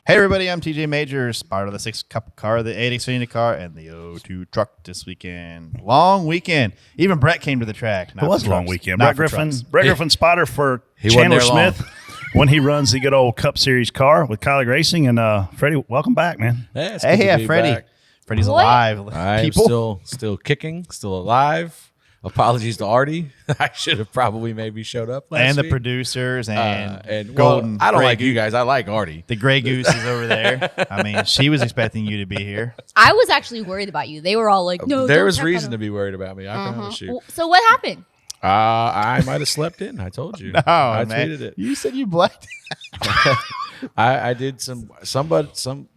Hey everybody, I'm TJ Majors, part of the 6 Cup car, the 8 Xfinity car, and the O2 truck this weekend. Long weekend. Even Brett came to the track. It was a long weekend. Not Brett Griffin spotter for He Chandler wasn't there Smith when he runs the good old Cup Series car with Colleague Racing. And Freddie, welcome back, man. Yeah, it's good to be Freddie. back. Freddie's alive. I'm still kicking, still alive. Apologies to Artie. I should have probably maybe showed up last And the week. producers and Golden. I don't like you guys. I like Artie. The Gray Goose is over there. I mean, she was expecting you to be here. I was actually worried about you. They were all like, no, there don't was check reason on to him. be worried about me. I promise you. So what happened? I might have slept in. I told you. No, I man. tweeted it. You said you blacked. I did some.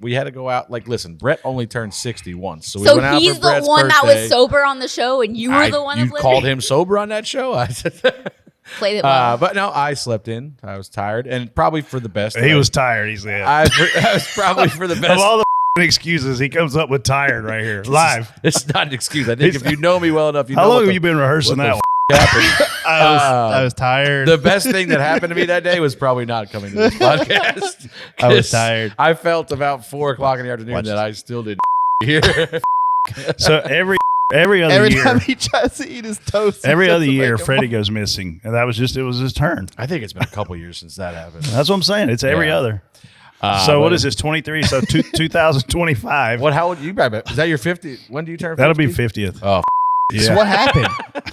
We had to go out. Like, listen, Brett only turned 60 once, so we So went out he's for the Brett's one that birthday. was sober on the show, and you were the one You that called him sober on that show. I played it well. but no, I slept in. I was tired, and probably for the best. He was tired, he said. I was probably for the Of best. all the excuses, he comes up with tired right here, live. It's not an excuse. I think if you know me well enough, you How know long what have you been rehearsing what that the one? happened. I was tired. The best thing that happened to me that day was probably not coming to this podcast. I was 'Cause tired. I felt about 4 o'clock in the afternoon that I still didn't hear. So every other Every year, time he tries to eat his toast, he every just other to year, make him- Freddie goes missing, and it was his turn. I think it's been a couple years since that happened. That's what I'm saying. It's every Yeah. other. So but- what is this? 23. So 2025. How old you? Is that your 50? When do you turn 50? That'll be 50th. Oh, So what happened?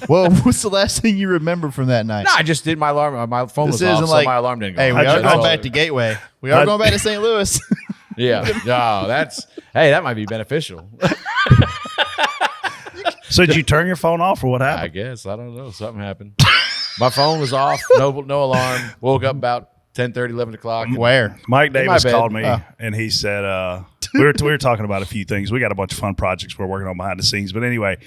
Well, what's the last thing you remember from that night? no, I just did my alarm. My phone This was off, isn't so like, my alarm didn't go Hey, off. we are That's going all. back to Gateway. We are going back to St. Louis. Yeah. No, that might be beneficial. So did you turn your phone off, or what I happened? guess. I don't know. Something happened. My phone was off. No alarm. Woke up about 10:30, 11 o'clock. Where? Mike my Davis bed. called me and he said we were talking about a few things. We got a bunch of fun projects we're working on behind the scenes. But anyway,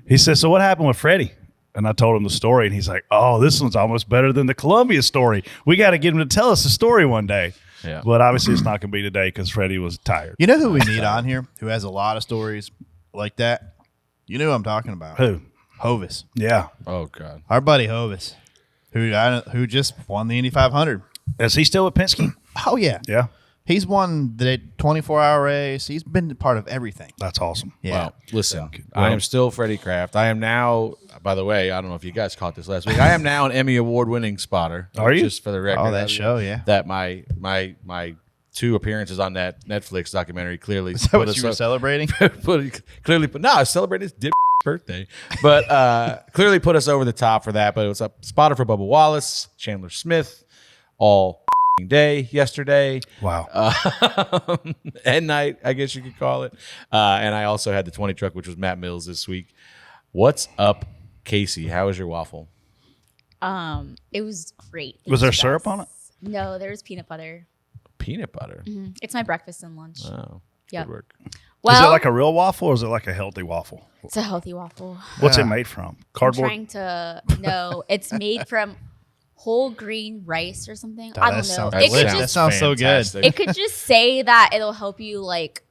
he said, "So what happened with Freddie?" And I told him the story, and he's like, "Oh, this one's almost better than the Columbia story. We got to get him to tell us the story one day." Yeah. But obviously, it's not going to be today because Freddie was tired. You know who we need on here who has a lot of stories like that? You know who I'm talking about. Who? Hovis. Yeah. Oh, God. Our buddy Hovis, who just won the Indy 500. Is he still at Penske? Oh, yeah. Yeah. He's won the 24-hour race. He's been part of everything. That's awesome. Yeah. Well, listen, Well- I am still Freddie Kraft. I am now, by the way, I don't know if you guys caught this last week. I am now an Emmy Award-winning spotter. Are you? Just for the record. Oh, that show, yeah. That my 2 appearances on that Netflix documentary clearly Is that what you were celebrating? no, I was celebrating his dip birthday, but clearly put us over the top for that. But it was a spotter for Bubba Wallace, Chandler Smith, all day yesterday. Wow. And night, I guess you could call it. And I also had the 20 truck, which was Matt Mills this week. What's up, Casey? How was your waffle? It was great. Was there syrup on it? No, there was peanut butter. Peanut butter. It's my breakfast and lunch. Oh, Yep. good work. Well, Is it like a real waffle or is it like a healthy waffle? it's a healthy waffle. What's it made from? I'm Cardboard? trying to no, it's made from whole grain rice or something. Oh, I don't that know. sounds It could delicious. That just sounds so good. fantastic. it could just say that it'll help you like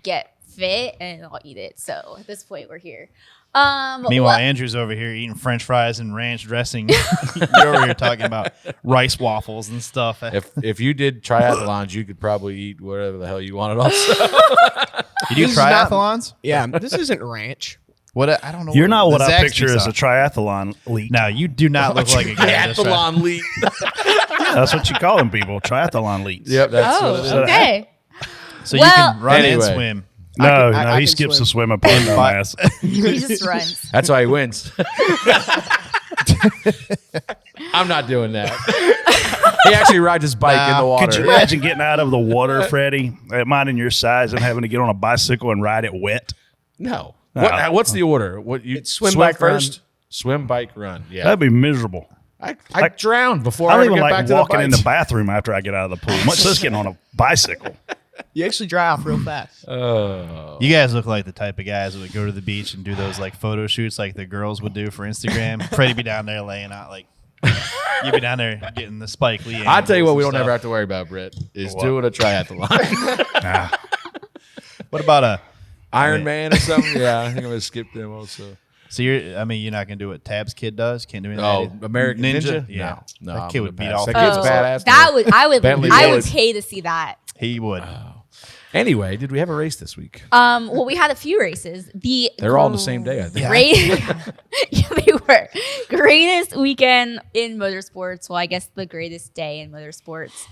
get fit, and I'll eat it. So at this point, we're here. Meanwhile, what- Andrew's over here eating French fries and ranch dressing. You're over here talking about rice waffles and stuff. If you did triathlons, you could probably eat whatever the hell you wanted. Also, You do This is not- triathlons? Yeah, this isn't ranch. What? I don't know. You're not what the I Zaxby's picture as are. a triathlon elite. No, you do not look like a guy. that's tri- triathlon lead. That's what you call them, people. Triathlon elites. Yep, that's what it is. Oh, okay. So you Well- can run Anyway. and swim. No, I he can skips swim. the swimming part. Dumbass. He just runs. That's why he wins. I'm not doing that. He actually rides his bike in the water. Could you imagine getting out of the water, Freddie, at mine in your size, and having to get on a bicycle and ride it wet? No. No. What's the order? What you swim, bike, first? Swim, bike, run. Yeah. That'd be miserable. I drowned before I I don't ever even get back like to walking the in bike. the bathroom after I get out of the pool, much less getting on a bicycle. You actually dry off real fast. You guys look like the type of guys that would go to the beach and do those like photo shoots like the girls would do for Instagram. Freddie be down there laying out like you'd be down there getting the Spike Lee. I tell you what, we don't angles and ever stuff. have to worry about, Brett, is What? doing a triathlon. Nah. What about a? Iron Man or something? Yeah, I think I'm going to skip them also. So you're not gonna do what Tab's kid does. Can't do anything. Oh, American Ninja? Yeah, No, that I'm kid gonna would beat pass. all. That three kid's of Oh, us. badass. that would I would Bentley I would Woods. pay to see that. He would. Anyway, did we have a race this week? Well, we had a few races. They're all on the same day, I think. Great, yeah, they were greatest weekend in motorsports. Well, I guess the greatest day in motorsports.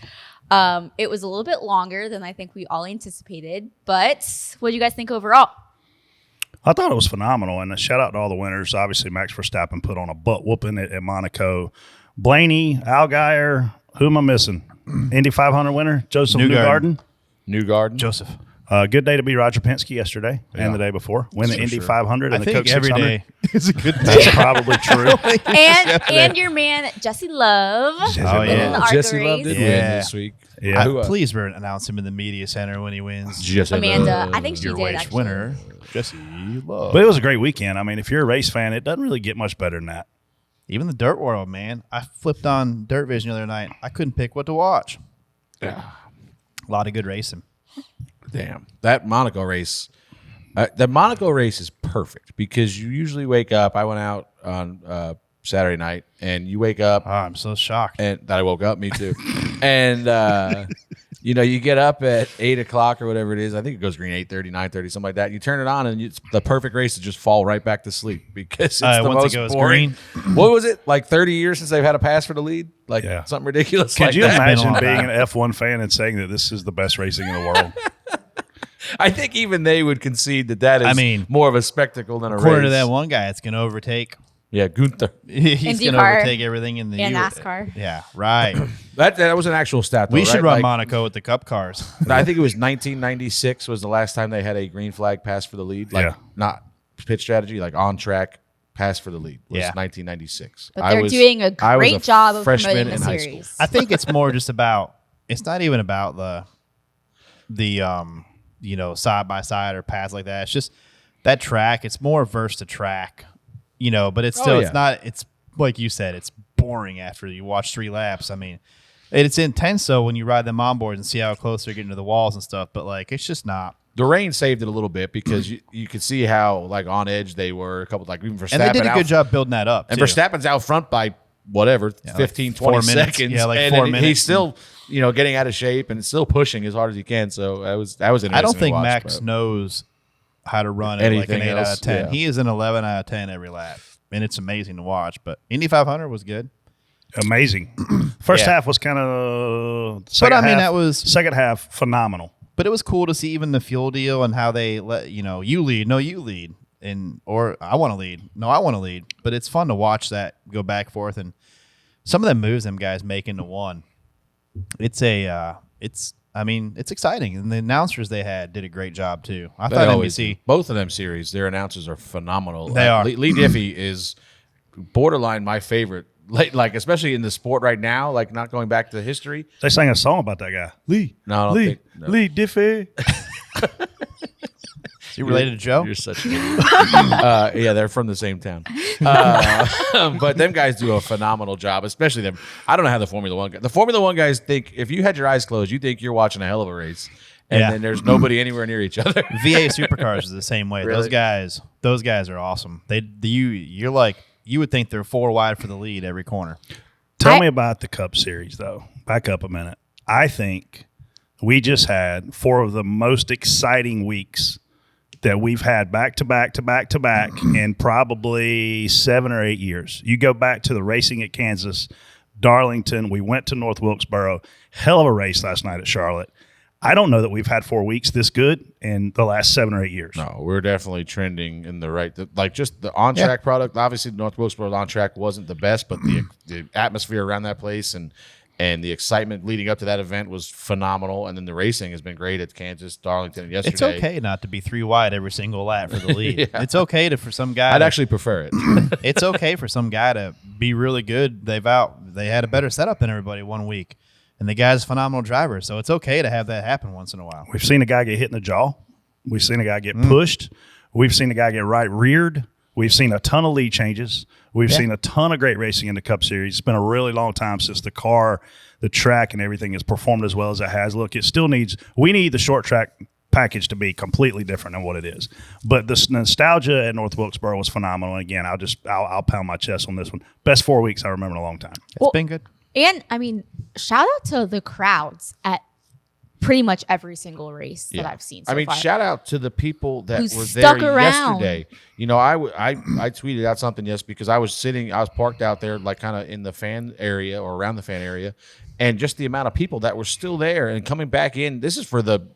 It was a little bit longer than I think we all anticipated. But what do you guys think overall? I thought it was phenomenal, and a shout out to all the winners. Obviously, Max Verstappen put on a butt whooping at Monaco. Blaney, Allgaier, who am I missing? Indy 500 winner, Joseph Newgarden. Joseph. Good day to be Roger Penske yesterday and the day before. Win the Indy 500 and the Coke 600. Every day is a good day. That's probably true. And your man Jesse Love. Oh, yeah. Jesse Love did win this week. Yeah. Please announce him in the media center when he wins. Amanda, I think she Your did wage actually. winner, Jesse Love. But it was a great weekend. I mean, if you're a race fan, it doesn't really get much better than that. Even the dirt world, man. I flipped on Dirt Vision the other night. I couldn't pick what to watch. Yeah. A lot of good racing. Damn. That Monaco race. The Monaco race is perfect because you usually wake up. I went out on Saturday night, and you wake up. Oh, I'm so shocked. And that I woke up, me too. And, you get up at 8 o'clock or whatever it is. I think it goes green 8:30, 9:30, something like that. You turn it on, and it's the perfect race to just fall right back to sleep because it's the once most it goes boring. What was it? Like 30 years since they've had a pass for the lead? Like something ridiculous Could like you that. imagine being an F1 fan and saying that this is the best racing in the world? I think even they would concede that is more of a spectacle than a race. According to that one guy, it's going to overtake. Yeah, Gunther. He's going to overtake everything in the NASCAR. Yeah, right. That was an actual stat, though, We should run like, Monaco with the Cup cars. I think it was 1996 was the last time they had a green flag pass for the lead. Like, not pit strategy, like on track pass for the lead. Was 1996. But they're doing a great job of promoting the in high school. series. I think it's more just about, it's not even about the side by side or pass like that. It's just that track. It's more verse to track, but it's still, it's not, it's like you said, it's boring after you watch 3 laps. I mean, it's intense though when you ride them onboards and see how close they're getting to the walls and stuff, but like, it's just not. The rain saved it a little bit because you could see how like on edge they were. A couple like even Verstappen, and they did a good job building that up. And too. Verstappen's out front by whatever 15, 20 seconds. Yeah, like and 4 minutes. He's still getting out of shape and still pushing as hard as he can. So that was interesting. I don't think to watch, Max knows how to run it like an 8 out of 10. Yeah. He is an 11 out of 10 every lap, and it's amazing to watch. But Indy 500 was good. Amazing. First half was kind of. That was second half phenomenal. But it was cool to see even the fuel deal and how they let you lead, no, you lead, or I want to lead, no, I want to lead. But it's fun to watch that go back and forth, and some of them moves them guys make into one. It's exciting, and the announcers they had did a great job too. I thought NBC, both of them series, their announcers are phenomenal. They are. Lee Diffie is borderline my favorite. Like especially in the sport right now, like not going back to history. They sang a song about that guy, Lee. No, I don't think. No. Lee Diffie. you related to Joe? You're such an idiot. Yeah, they're from the same town. But them guys do a phenomenal job, especially them. I don't know how the Formula One guys. The Formula One guys think if you had your eyes closed, you think you're watching a hell of a race, and then there's nobody anywhere near each other. VA Supercars is the same way. Really? Those guys are awesome. You're like. You would think they're 4 wide for the lead every corner. Tell me about the Cup Series, though. Back up a minute. I think we just had 4 of the most exciting weeks that we've had back to back to back to back in probably 7 or 8 years. You go back to the racing at Kansas, Darlington. We went to North Wilkesboro. Hell of a race last night at Charlotte. I don't know that we've had 4 weeks this good in the last 7 or 8 years. No, we're definitely trending in the right. Like just the on-track product. Obviously, North Wilkesboro on-track wasn't the best, but the atmosphere around that place and the excitement leading up to that event was phenomenal. And then the racing has been great at Kansas, Darlington, and yesterday. It's okay not to be 3 wide every single lap for the lead. It's okay for some guy. I'd actually prefer it. It's okay for some guy to be really good. They had a better setup than everybody 1 week. And the guy's a phenomenal driver, so it's okay to have that happen once in a while. We've seen a guy get hit in the jaw. We've seen a guy get pushed. We've seen a guy get right reared. We've seen a ton of lead changes. We've seen a ton of great racing in the Cup Series. It's been a really long time since the car, the track, and everything has performed as well as it has. Look, it still needs – we need the short track package to be completely different than what it is. But the nostalgia at North Wilkesboro was phenomenal. And again, I'll pound my chest on this one. Best 4 weeks I remember in a long time. It's been good. And I mean, shout out to the crowds at pretty much every single race that I've seen so I mean, far. shout out to the people that Who were stuck there around. yesterday. You know, I tweeted out something because I was parked out there like kind of in the fan area or around the fan area, and just the amount of people that were still there and coming back in. This is for the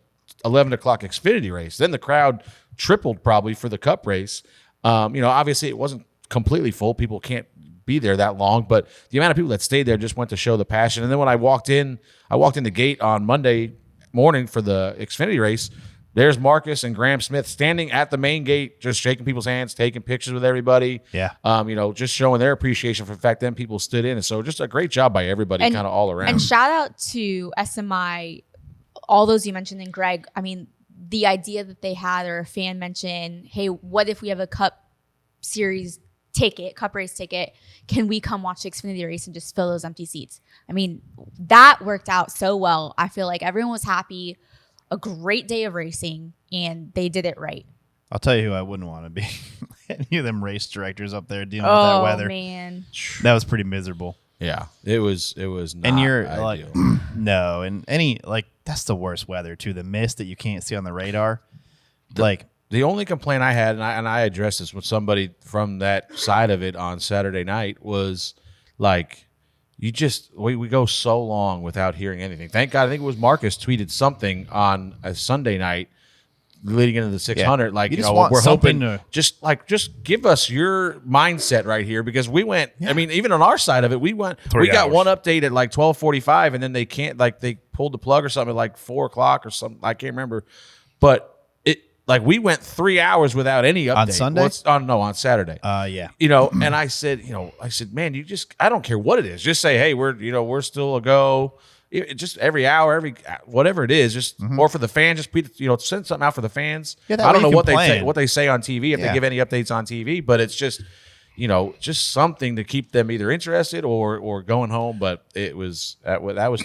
11 o'clock Xfinity race. Then the crowd tripled probably for the Cup race. You know, obviously it wasn't completely full. People can't be there that long, but the amount of people that stayed there just went to show the passion. And then when I walked in the gate on Monday morning for the Xfinity race. There's Marcus and Graham Smith standing at the main gate, just shaking people's hands, taking pictures with everybody. Yeah. You know, just showing their appreciation for the fact that people stood in. And so just a great job by everybody kind of all around. And shout out to SMI, all those you mentioned, and Greg. I mean, the idea that they had, or a fan mentioned, hey, what if we have a Cup Series ticket, Cup race ticket? Can we come watch the Xfinity race and just fill those empty seats? I mean, that worked out so well. I feel like everyone was happy. A great day of racing, and they did it right. I'll tell you who I wouldn't want to be. Any of them race directors up there dealing with that weather. Oh, man. That was pretty miserable. Yeah, it was not And you're ideal. like, no, and that's the worst weather too. The mist that you can't see on the radar. The only complaint I had, and I addressed this with somebody from that side of it on Saturday night, was like, we go so long without hearing anything. Thank God, I think it was Marcus tweeted something on a Sunday night leading into the 600. Yeah. Like, You you just know, want we're hoping something to- just give us your mindset right here, because we went. Yeah. I mean, even on our side of it, we went. 3 We got hours. one update at like 12:45, and then they pulled the plug or something at like 4 o'clock or something. I can't remember, but we went 3 hours without any update On Sunday? on Saturday. Yeah. You know, and I said, man, I don't care what it is. Just say, hey, we're still a go. Just every hour, whatever it is, just or for the fans, just send something out for the fans. Yeah, that I don't way know you can plan. what they say on TV if Yeah. they give any updates on TV, but it's just just something to keep them either interested or going home. But that was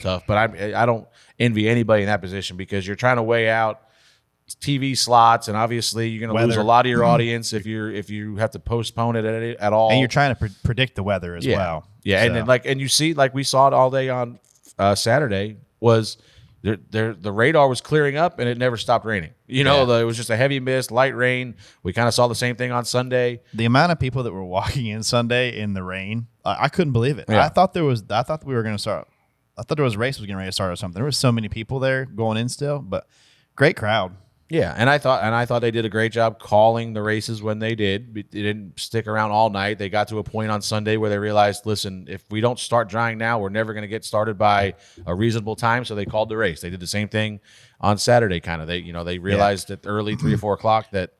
tough. But I don't envy anybody in that position, because you're trying to weigh out TV slots, and obviously you're going to lose a lot of your audience if you have to postpone it at all. And you're trying to predict the weather as well. Yeah, So. and then you see, we saw it all day on Saturday, was the radar was clearing up and it never stopped raining. It was just a heavy mist, light rain. We kind of saw the same thing on Sunday. The amount of people that were walking in Sunday in the rain, I couldn't believe it. Yeah. I thought we were going to start. I thought there was a race was getting ready to start or something. There were so many people there going in still, but great crowd. Yeah, and I thought they did a great job calling the races when they did. They didn't stick around all night. They got to a point on Sunday where they realized, listen, if we don't start drying now, we're never going to get started by a reasonable time. So they called the race. They did the same thing on Saturday. Kind of, they realized at early 3 or 4 o'clock that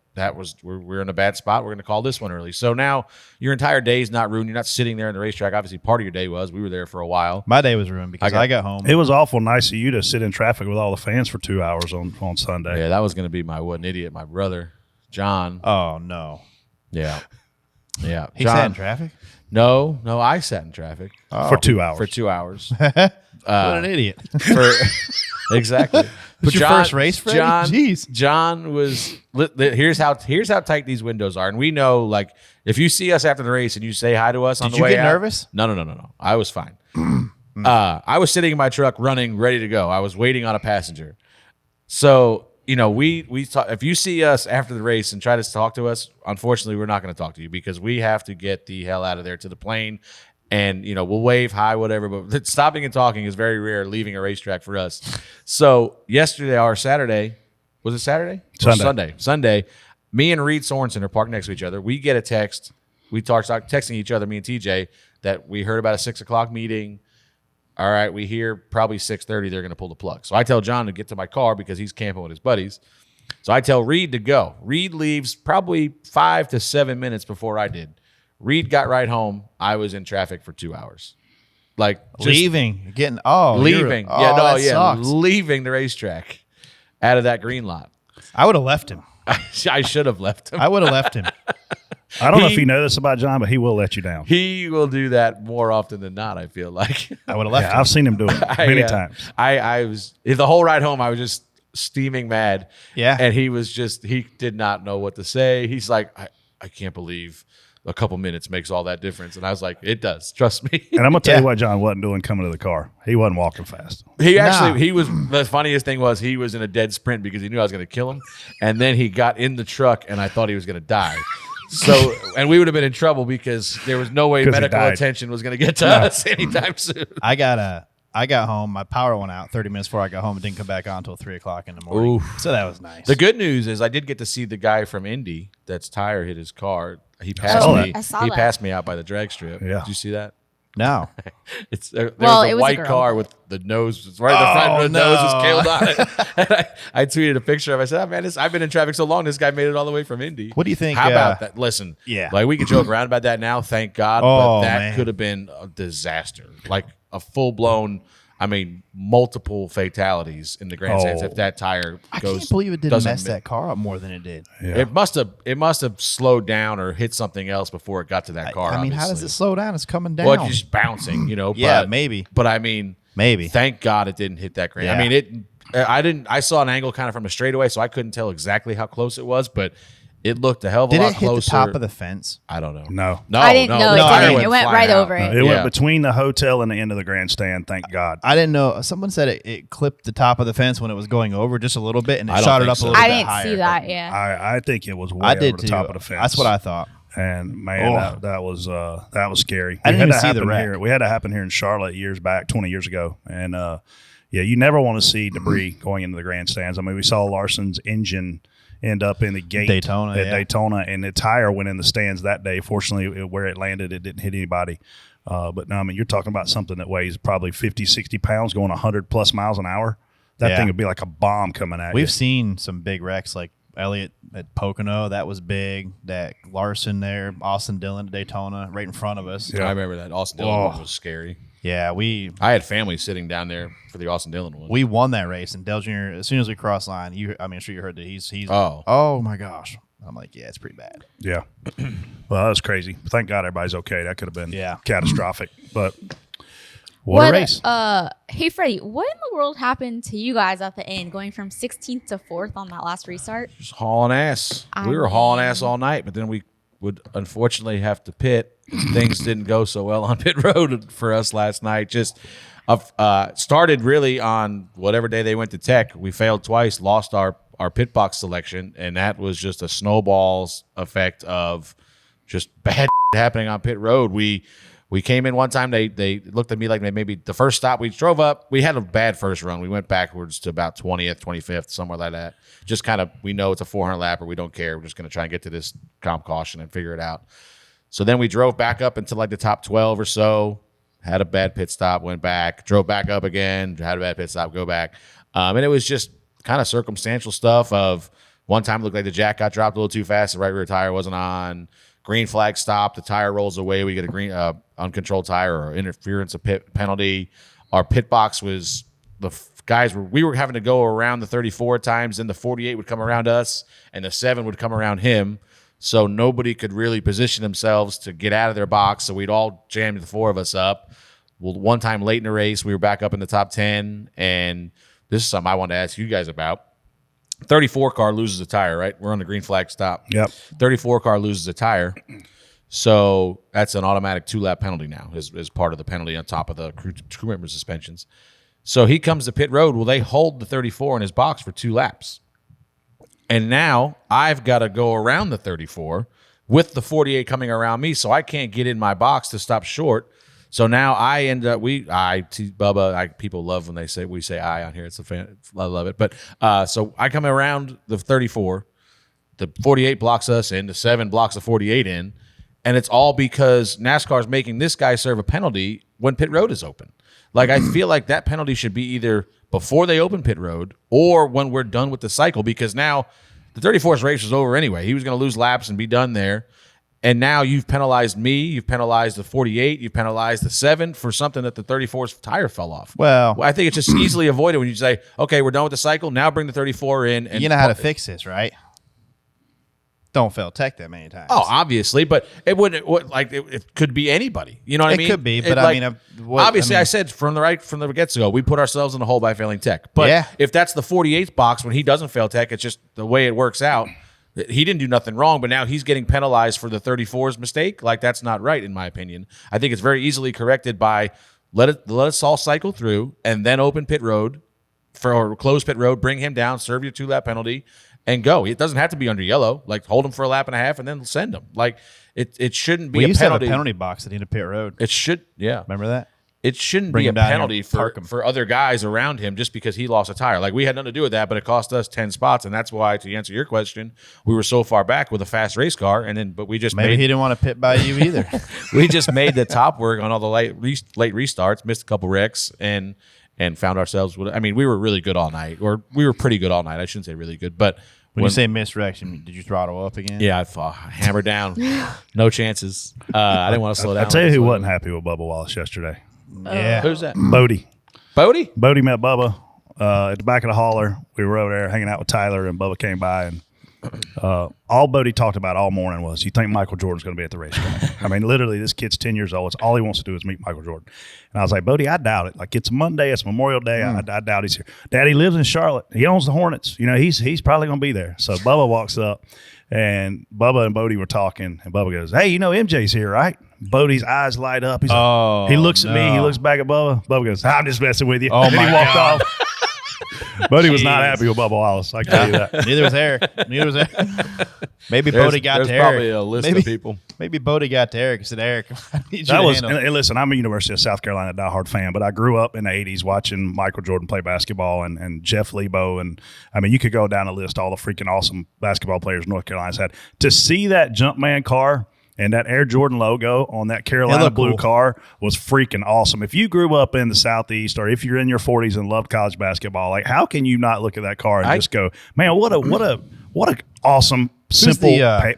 we're in a bad spot. We're going to call this one early. So now your entire day is not ruined. You're not sitting there in the racetrack. Obviously, part of your day was. We were there for a while. My day was ruined because I got home. It was awful nice of you to sit in traffic with all the fans for 2 hours on Sunday. Yeah, that was going to be my what an idiot, my brother, John. Oh no. Yeah. Yeah. He John, sat in traffic? No, I sat in traffic For 2 hours. for 2 hours. What an idiot. Exactly. Was your first race, Freddie? Jeez. John was. Here's how tight these windows are, and we know, like, if you see us after the race and you say hi to us on Did the you way get out- nervous? No. I was fine. I was sitting in my truck, running, ready to go. I was waiting on a passenger. So we talk, if you see us after the race and try to talk to us, unfortunately, we're not going to talk to you, because we have to get the hell out of there to the plane. And, we'll wave, hi, whatever. But stopping and talking is very rare, leaving a racetrack for us. So yesterday or Saturday, was it Saturday? Sunday. Sunday, me and Reed Sorensen are parked next to each other. We get a text. We start texting each other, me and TJ, that we heard about a 6 o'clock meeting. All right, we hear probably 6:30 they're going to pull the plug. So I tell John to get to my car because he's camping with his buddies. So I tell Reed to go. Reed leaves probably 5 to 7 minutes before I did. Reed got right home. I was in traffic for 2 hours. Like, just Leaving. Getting leaving. that sucks. Leaving the racetrack out of that green lot. I would have left him. I should have left him. I would have left him. I don't know if you know this about John, but he will let you down. He will do that more often than not, I feel like. I would have left Yeah, him. I've seen him do it many times. I was the whole ride home, I was just steaming mad. Yeah. And he did not know what to say. He's like, I can't believe a couple minutes makes all that difference. And I was like, it does. Trust me. And I'm gonna tell you what John wasn't doing coming to the car. He wasn't walking fast. He was, the funniest thing was he was in a dead sprint because he knew I was going to kill him. And then he got in the truck and I thought he was going to die. So, and we would have been in trouble because there was no way medical attention was going to get to us anytime soon. I got home. My power went out 30 minutes before I got home. It didn't come back on until 3 o'clock in the morning. Oof. So that was nice. The good news is I did get to see the guy from Indy that's tire hit his car. He passed me. I saw He that. passed me out by the drag strip. Yeah. Did you see that? No. It's there It was was a a white girl. car with the nose right in the front of the nose was killed on it. And I tweeted a picture of it. I said, oh, man, I've been in traffic so long. This guy made it all the way from Indy. What do you think? How about that? Listen, Yeah. like we could joke around about that now, thank God, Oh, but that man. could have been a disaster. Like a full blown, multiple fatalities in the grandstands if that tire I goes. can't believe it didn't doesn't mess that car up more than it did. Yeah. It must have slowed down or hit something else before it got to that car. I mean, how does obviously. it slow down? It's coming down. Well, it's just bouncing, Yeah, but, maybe. But I mean, Maybe. Thank God it didn't hit that grand. Yeah. I mean, I saw an angle kind of from a straightaway, so I couldn't tell exactly how close it was, but it looked a hell of a Did lot it hit closer. the top of the fence? I don't know. No. I didn't know the it tire didn't. It went flying right out. over it. It Yeah. went between the hotel and the end of the grandstand. Thank God. I didn't know. Someone said it clipped the top of the fence when it was going over just a little bit, and it I don't shot it think up so. a little I bit didn't higher. see that. Yeah. I think it was way I over did the too. top of the fence. That's what I thought. And man, Oh. that was scary. I didn't We had even that see the happen wreck. here. We had that happen here in Charlotte years back, 20 years ago. And yeah, you never want to see debris going into the grandstands. I mean, we saw Larson's engine end up in the gate Daytona, at yeah. Daytona, and the tire went in the stands that day. Fortunately, where it landed, it didn't hit anybody. But no, I mean, you're talking about something that weighs probably 50, 60 pounds going 100 plus miles an hour. That Yeah. thing would be like a bomb coming at you. We've seen some big wrecks like Elliott at Pocono. That was big. That Larson there, Austin Dillon at Daytona, right in front of us. Yeah. I remember that. Austin Dillon one was scary. Yeah, we I had family sitting down there for the Austin Dillon one. won that race, and Dale Jr. As soon as we crossed line, I'm sure you heard that he's Oh. my gosh. I'm like, yeah, it's pretty bad. Yeah. Well, that was crazy. Thank God everybody's okay. That could have been catastrophic. But what a race. Hey Freddie, what in the world happened to you guys at the end, going from 16th to 4th on that last restart? Just hauling ass. I We were hauling mean- ass all night, but then we would unfortunately have to pit. Things didn't go so well on pit road for us last night. Just started really on whatever day they went to tech. We failed twice, lost our pit box selection, and that was just a snowball's effect of just bad happening on pit road. We came in one time. They looked at me like maybe the first stop we drove up. We had a bad first run. We went backwards to about 20th, 25th, somewhere like that. Just kind of, we know it's a 400 lapper. We don't care. We're just going to try and get to this comp caution and figure it out. So then we drove back up into like the top 12 or so. Had a bad pit stop, went back, drove back up again, had a bad pit stop, go back. And it was just kind of circumstantial stuff of one time it looked like the jack got dropped a little too fast. The right rear tire wasn't on. Green flag stopped. The tire rolls away. We get a green uncontrolled tire or interference of pit penalty. Our pit box was we were having to go around the 34 times. Then the 48 would come around us and the 7 would come around him. So nobody could really position themselves to get out of their box. So we'd all jammed the 4 of us up. Well, one time late in the race, we were back up in the top 10. And this is something I wanted to ask you guys about. 34 car loses a tire, right? We're on the green flag stop. Yep. 34 car loses a tire. So that's an automatic 2-lap penalty now as part of the penalty on top of the crew member suspensions. So he comes to pit road. Well, they hold the 34 in his box for 2 laps. And now I've got to go around the 34 with the 48 coming around me, so I can't get in my box to stop short. So now I end up Bubba. People love when we say I on here. It's a fan. I love it. But so I come around the 34. The 48 blocks us in. The 7 blocks the 48 in, and it's all because NASCAR's making this guy serve a penalty when pit road is open. Like I feel like that penalty should be either before they open pit road or when we're done with the cycle, because now the 34th race was over anyway. He was going to lose laps and be done there. And now you've penalized me, you've penalized the 48, you've penalized the 7 for something that the 34's tire fell off. Well, I think it's just easily avoided when you say, okay, we're done with the cycle. Now bring the 34 in. And you know how to fix this, right? Don't fail tech that many times. Oh, obviously, but it wouldn't it could be anybody. You know what I mean? It could be, but obviously, I said from the get-go, we put ourselves in the hole by failing tech. But Yeah. if that's the 48th box when he doesn't fail tech, it's just the way it works out. He didn't do nothing wrong, but now he's getting penalized for the 34's mistake. Like, that's not right, in my opinion. I think it's very easily corrected by let us all cycle through and then open pit road or close pit road, bring him down, serve your 2-lap penalty, and go. It doesn't have to be under yellow. Like, hold him for a lap and a half and then send him. Like, it shouldn't be We a used penalty. to have a penalty box at the end of pit road. It should, yeah. Remember that? It shouldn't Bring be a him down here penalty and park him. for other guys around him just because he lost a tire. Like, we had nothing to do with that, but it cost us 10 spots, and that's why, to answer your question, we were so far back with a fast race car, but we just Maybe he didn't want to pit by you either. we just made the top work on all the late restarts, missed a couple wrecks, and found ourselves with. I mean, we were really good all night, or we were pretty good all night. I shouldn't say really good, but When you say misdirection, did you throttle up again? yeah, I hammered down, no chances. I didn't want to slow down. I tell you who wasn't happy with Bubba Wallace yesterday. Yeah. Who's that? Bodie. Bodie? Bodie met Bubba at the back of the hauler. We were over there hanging out with Tyler, and Bubba came by, and all Bodie talked about all morning was, you think Michael Jordan's going to be at the racetrack? I mean, literally, this kid's 10 years old. It's all he wants to do is meet Michael Jordan. And I was like, Bodie, I doubt it. Like, it's Monday. It's Memorial Day. I doubt he's here. Daddy lives in Charlotte. He owns the Hornets. You know, he's probably going to be there. So Bubba walks up, and Bubba and Bodie were talking, and Bubba goes, hey, you know MJ's here, right? Bodie's eyes light up. He's like, he looks at me. He looks back at Bubba. Bubba goes, I'm just messing with you. Oh, and my he walked God. off. Bodie was not happy with Bubba Wallace. I can tell you that. Neither was Aric. Neither was Aric. Maybe Bodie got there's to Aric. probably a list of people. Maybe Bodie got to Aric and said, Aric, I need you That to was, handle and listen, I'm a University of South Carolina diehard fan, but I grew up in the 80s watching Michael Jordan play basketball and Jeff Lebo. And I mean, you could go down a list, all the freaking awesome basketball players North Carolina's had. To see that Jumpman car and that Air Jordan logo on that Carolina blue cool. car was freaking awesome. If you grew up in the Southeast, or if you're in your 40s and loved college basketball, like, how can you not look at that car and just go, man, what a awesome, simple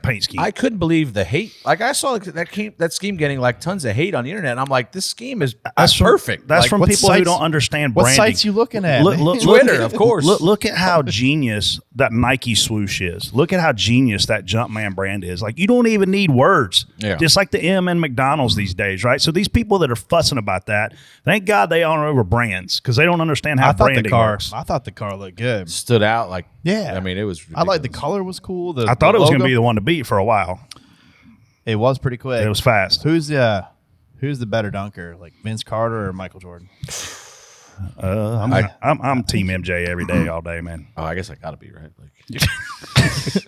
paint scheme. I couldn't believe the hate. Like, I saw that scheme getting like tons of hate on the internet, and I'm like, this scheme is perfect. That's like, from what people who sites- don't understand What branding. sites you looking at? Twitter, of course. Look at how genius that Nike swoosh is. Look at how genius that Jumpman brand is. Like, you don't even need words. Yeah. Just like the M in McDonald's these days, right? So these people that are fussing about that, thank God they aren't over brands, because they don't understand how branding works. I thought the car looked good. stood out. Like, Yeah. I mean, it was. I like the ridiculous. color was cool. I thought it was going to logo. be the one to beat for a while. It was pretty quick. It was fast. Who's the better dunker, like Vince Carter or Michael Jordan? I'm Team MJ every day, all day, man. Oh, I guess I got to be right. Like,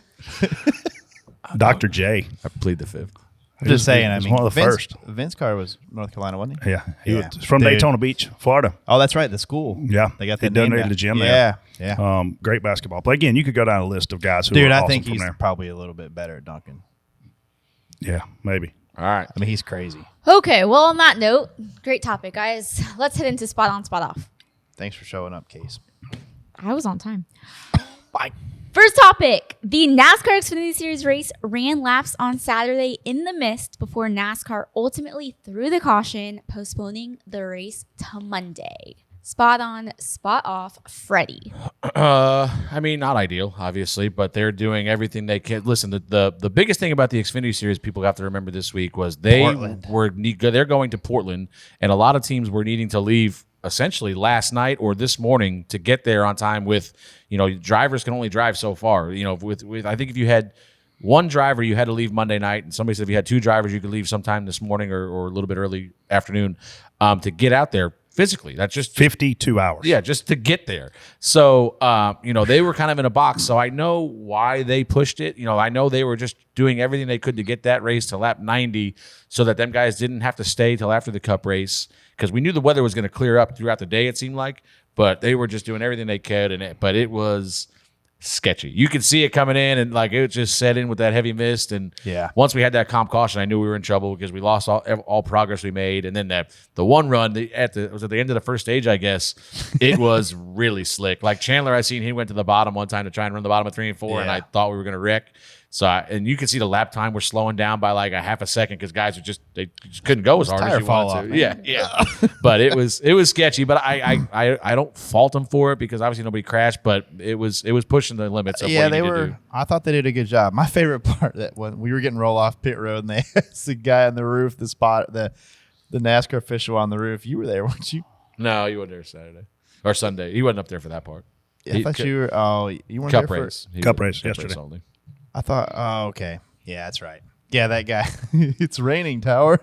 Dr. J. I plead the fifth. I'm just saying. I was mean, one of the Vince, first. Vince Carter was North Carolina, wasn't he? Yeah, he Yeah. was from Dude. Daytona Beach, Florida. Oh, that's right. The school. Yeah, they got He that name donated down. the gym Yeah, there. yeah. Great basketball play. Again, you could go down a list of guys who Dude, are I awesome think from he's there. probably a little bit better at dunking. Yeah, maybe. All right. I mean, he's crazy. Okay, well, on that note, great topic, guys. Let's head into spot on, spot off. Thanks for showing up, Case. I was on time. Bye. First topic. The NASCAR Xfinity Series race ran laps on Saturday in the mist before NASCAR ultimately threw the caution, postponing the race to Monday. Spot on, spot off, Freddy. I mean, not ideal, obviously, but they're doing everything they can. Listen, the biggest thing about the Xfinity Series people have to remember this week was they're going to Portland, and a lot of teams were needing to leave essentially last night or this morning to get there on time. With, drivers can only drive so far. With I think if you had one driver, you had to leave Monday night, and somebody said if you had two drivers, you could leave sometime this morning or a little bit early afternoon to get out there physically. That's just 52 hours. Yeah, just to get there. So, they were kind of in a box. So I know why they pushed it. I know they were just doing everything they could to get that race to lap 90 so that them guys didn't have to stay till after the Cup race, because we knew the weather was going to clear up throughout the day, it seemed like. But they were just doing everything they could, but it was sketchy. You could see it coming in, and like it just set in with that heavy mist. And once we had that comp caution, I knew we were in trouble because we lost all progress we made. And then the one run it was at the end of the first stage, I guess. It was really slick. Like Chandler, I seen he went to the bottom one time to try and run the bottom of 3 and 4, and I thought we were going to wreck. So and you could see the lap time was slowing down by like a half a second because guys were just couldn't go as hard as you wanted to. Yeah. But it was sketchy. But I don't fault them for it because obviously nobody crashed. But it was pushing the limits of what you need to do. I thought they did a good job. My favorite part that when we were getting roll off pit road and they asked the guy on the roof, the NASCAR official on the roof. You were there, weren't you? No, you weren't there Saturday or Sunday. He wasn't up there for that part. I thought you were. Oh, you weren't Cup there race. Cup race yesterday. only. I thought, oh, okay. Yeah, that's right. Yeah, that guy. It's raining, Tower.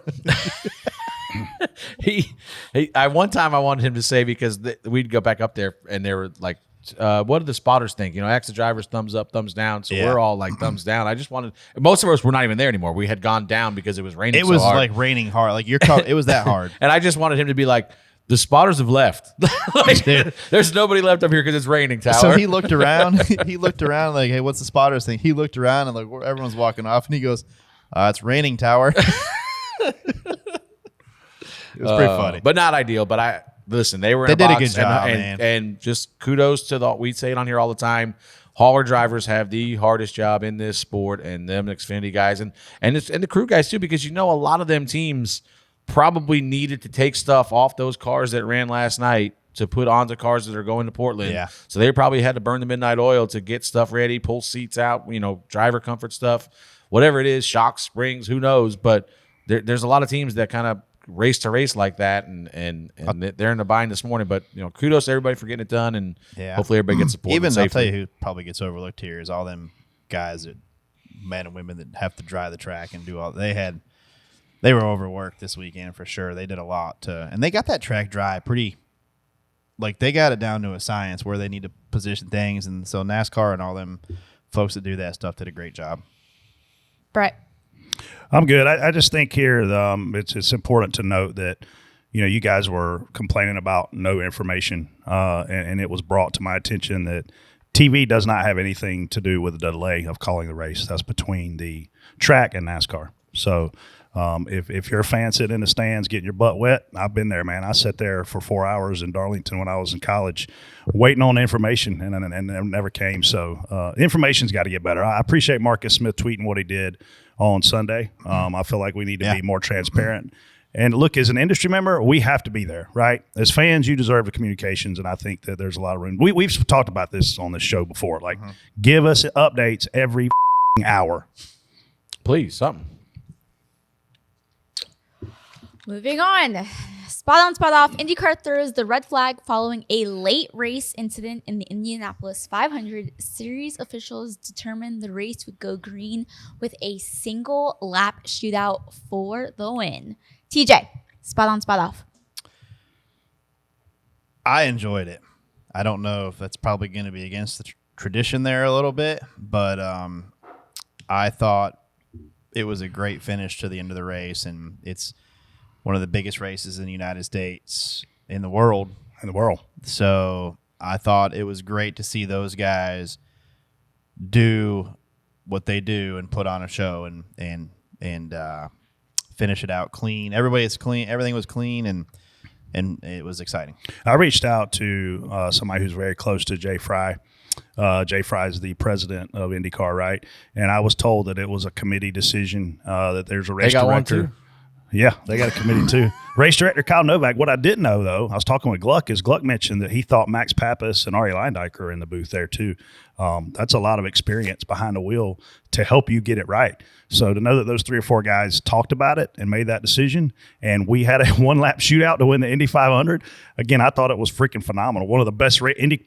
One time I wanted him to say, because we'd go back up there and they were like, what do the spotters think? Ask the drivers thumbs up, thumbs down. So we're all like thumbs down. I just wanted, most of us were not even there anymore. We had gone down because it was raining. It was so hard. like raining hard. Like it was that hard. And I just wanted him to be like, the spotters have left. Like, there's nobody left up here because it's raining, Tower. So he looked around. He looked around like, hey, what's the spotters thing? He looked around and like everyone's walking off, and he goes, it's raining, Tower. It was pretty funny, but not ideal. But listen, they were. They in did a box, good job, man. And just kudos to we say it on here all the time. Hauler drivers have the hardest job in this sport, and them Xfinity guys, and the crew guys too, because a lot of them teams probably needed to take stuff off those cars that ran last night to put onto cars that are going to Portland. Yeah. So they probably had to burn the midnight oil to get stuff ready, pull seats out, driver comfort stuff, whatever it is, shocks, springs, who knows. But there's a lot of teams that kind of race to race like that, and they're in the bind this morning. But kudos to everybody for getting it done, and hopefully everybody gets support. Even I'll tell you who probably gets overlooked here is all them guys that men and women that have to drive the track and do all they were overworked this weekend for sure. They did a lot and they got that track dry pretty. Like they got it down to a science where they need to position things, and so NASCAR and all them folks that do that stuff did a great job. Brett. I'm good. I just think here it's important to note that you guys were complaining about no information, and it was brought to my attention that TV does not have anything to do with the delay of calling the race. That's between the track and NASCAR. So if you're a fan sitting in the stands getting your butt wet, I've been there, man. I sat there for 4 hours in Darlington when I was in college waiting on information, and it never came. So information's got to get better. I appreciate Marcus Smith tweeting what he did on Sunday. I feel like we need to be more transparent. And look, as an industry member, we have to be there, right? As fans, you deserve the communications, and I think that there's a lot of room. We've talked about this on this show before. Like, give us updates every hour. Please, something. Moving on. Spot on, spot off. IndyCar throws the red flag following a late race incident in the Indianapolis 500. Series officials determined the race would go green with a single lap shootout for the win. TJ, spot on, spot off. I enjoyed it. I don't know if that's probably going to be against the tradition there a little bit, but I thought it was a great finish to the end of the race, and it's one of the biggest races in the United States, in the world. So I thought it was great to see those guys do what they do and put on a show and finish it out clean. Everybody's clean. Everything was clean, and it was exciting. I reached out to somebody who's very close to Jay Fry. Jay Fry is the president of IndyCar, right? And I was told that it was a committee decision, that there's a race director. One too? Yeah, they got a committee too. Race director Kyle Novak. What I didn't know, though, I was talking with Gluck, is Gluck mentioned that he thought Max Pappas and Arie Luyendyk are in the booth there too. That's a lot of experience behind the wheel to help you get it right. So to know that those 3 or 4 guys talked about it and made that decision, and we had a one-lap shootout to win the Indy 500, again, I thought it was freaking phenomenal. One of the best,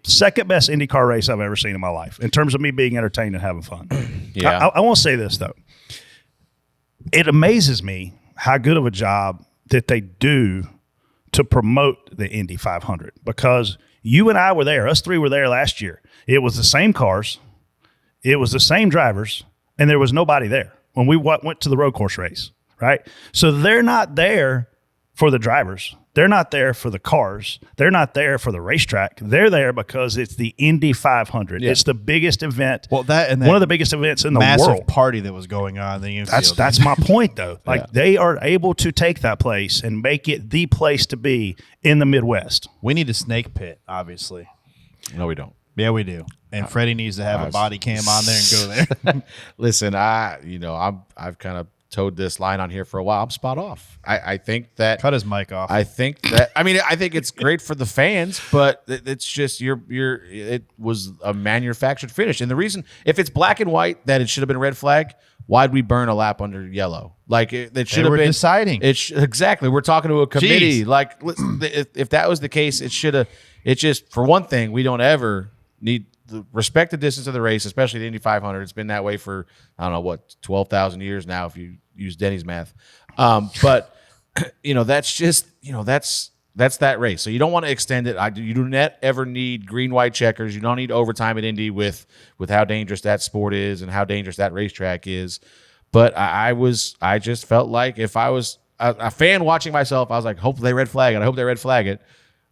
second best IndyCar race I've ever seen in my life in terms of me being entertained and having fun. Yeah, I want to say this, though. It amazes me how good of a job that they do to promote the Indy 500, because you and I were there. Us 3 were there last year. It was the same cars. It was the same drivers, and there was nobody there when we went to the road course race, right? So they're not there for the drivers. They're not there for the cars. They're not there for the racetrack. They're there because it's the Indy 500. Yeah. It's the biggest event. Well, that and one of the biggest events in the massive world. Party that was going on in the infield. That's my point, though. Like they are able to take that place and make it the place to be in the Midwest. We need a snake pit, obviously. No, we don't. Yeah, we do. And Freddie needs to have a body cam on there and go there. Listen, I've kind of towed this line on here for a while. I'm spot off. I think that cut his mic off. I think it's great for the fans, but it's just it was a manufactured finish. And the reason, if it's black and white that it should have been a red flag, why'd we burn a lap under yellow? Like it should have been deciding. Exactly. We're talking to a committee. Jeez. Like if that was the case, it should have. It's just, for one thing, we don't ever respect the distance of the race, especially the Indy 500. It's been that way for, I don't know, what, 12,000 years now if you use Denny's math. But, that's just, that's that race. So you don't want to extend it. You do not ever need green, white checkers. You don't need overtime at Indy with how dangerous that sport is and how dangerous that racetrack is. But I just felt like if I was a fan watching myself, I was like, hope they red flag it. I hope they red flag it.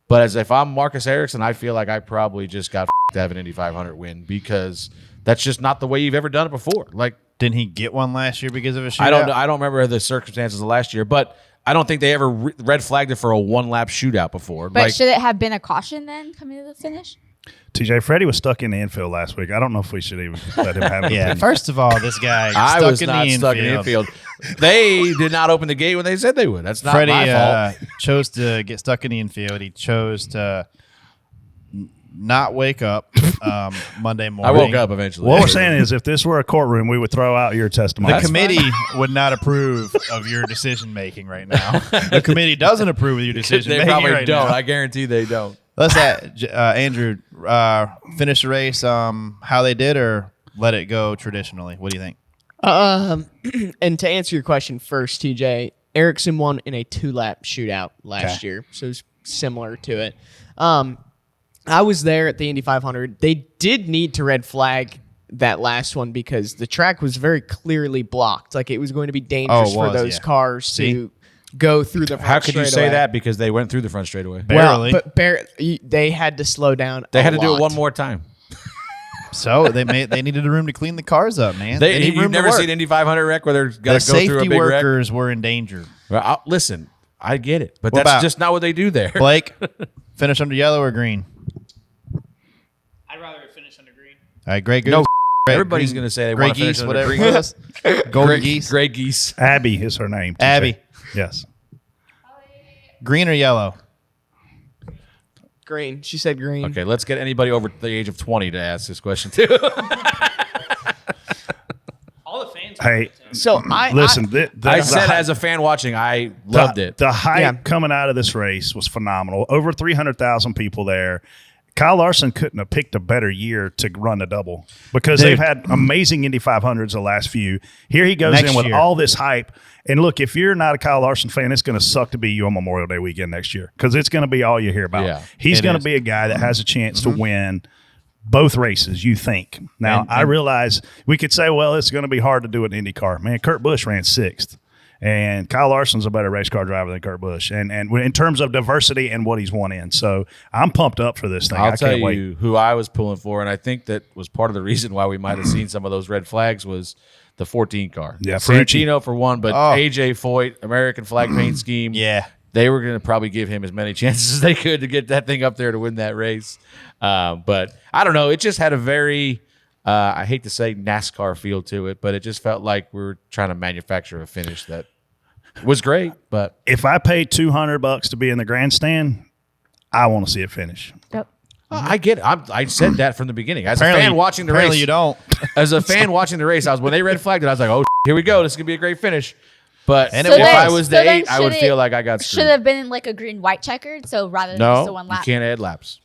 But as if I'm Marcus Ericsson, I feel like I probably just got to have an Indy 500 win because that's just not the way you've ever done it before. Like, didn't he get one last year because of a shootout? I don't remember the circumstances of last year, but I don't think they ever red flagged it for a one-lap shootout before. But should it have been a caution then coming to the finish? TJ, Freddie was stuck in the infield last week. I don't know if we should even let him have it. Yeah, first of all, this guy I stuck was in not the stuck in the infield. They did not open the gate when they said they would. That's not Freddie, my fault. chose to get stuck in the infield. He chose to not wake up Monday morning. I woke up eventually. What we're saying is if this were a courtroom, we would throw out your testimony. The committee would not approve of your decision making right now. The committee doesn't approve of your decision They making probably right don't. now. I guarantee they don't. Let's Andrew finish the race how they did, or let it go traditionally. What do you think? And to answer your question first, TJ, Ericsson won in a 2-lap shootout last year, so it's similar to it. I was there at the Indy 500. They did need to red flag that last one because the track was very clearly blocked. Like it was going to be dangerous for those cars to go through the front How could you say straightaway. that? Because they went through the front straightaway. Barely. Well, but they had to slow down. They had to a do it lot. one more time. So they needed a room to clean the cars up, man. They need room You've to never work. seen Indy 500 wreck where they're The got to go through a safety big wreck? workers were in danger. Well, listen, I get it, but What that's about- just not what they do there. Blake, finish under yellow or green? I'd rather finish under green. All right, Grey Goose. No, Grey- everybody's green- going to say they Grey want to finish geese, under whatever green. it was. Golden geese. Gray geese. Abby is her name. TJ. Abby. Yes. Green or yellow? Green. She said green. Okay, let's get anybody over the age of 20 to ask this question too. All the fans. Hey, So listen. I said as a fan watching, I loved it. The hype coming out of this race was phenomenal. Over 300,000 people there. Kyle Larson couldn't have picked a better year to run the double because they've had amazing Indy 500s the last few. Here he goes Next in with year. all this hype. And look, if you're not a Kyle Larson fan, it's going to suck to be you on Memorial Day weekend next year because it's going to be all you hear about. Yeah, He's it going to is. be a guy that has a chance to win both races, you think. Now, I realize we could say, well, it's going to be hard to do it in IndyCar. Man, Kurt Busch ran 6th. And Kyle Larson's a better race car driver than Kurt Busch, and in terms of diversity and what he's won in. So I'm pumped up for this thing. I'll I tell can't wait. you who I was pulling for, and I think that was part of the reason why we might have seen some of those red flags was the 14 car. Yeah, Ferrucci. Santino for one, but AJ Foyt, American flag paint scheme. Yeah. They were going to probably give him as many chances as they could to get that thing up there to win that race. But I don't know. It just had a very, I hate to say NASCAR feel to it, but it just felt like we were trying to manufacture a finish that was great. But If I paid $200 to be in the grandstand, I want to see it finish. Yep. I get it. I said that from the beginning. As a Apparently- fan watching the apparently race, you don't. As a fan watching the race, when they red flagged it, I was like, "Oh, here we go. This is gonna be a great finish." But And if it was. I was the So then 8, I would should feel it- like I got Should screwed. have been like a green white checkered, so rather than just a No, one you lap. can't add laps.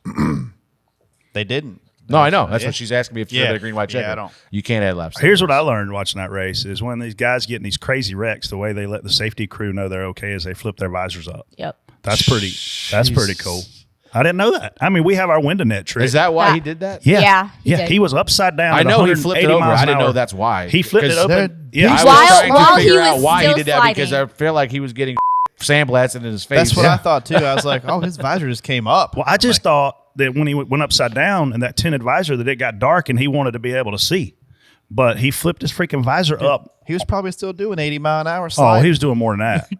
They didn't. No, I know. That's Yeah. what she's asking me if you Yeah. have a green white Yeah, checker. I don't. You can't add laps. Here's what I learned watching that race is when these guys get in these crazy wrecks, the way they let the safety crew know they're okay is they flip their visors up. Yep. That's pretty cool. I didn't know that. I mean, we have our window net trick. Is that why Yeah. he did that? Yeah, he did. He was upside down. I at know he flipped it 180 over. miles I an didn't know hour. that's why. He flipped it Because open. I Yeah, was While- trying while to he figure was out why he still did that because I sliding. feel like he was getting sandblasted in his face. That's what I thought too. I was like, oh, his visor just came up. Well, I just thought that when he went upside down in that tinted visor that it got dark and he wanted to be able to see. But he flipped his freaking visor up. He was probably still doing 80-mile-an-hour Oh, slide. he was doing more than that.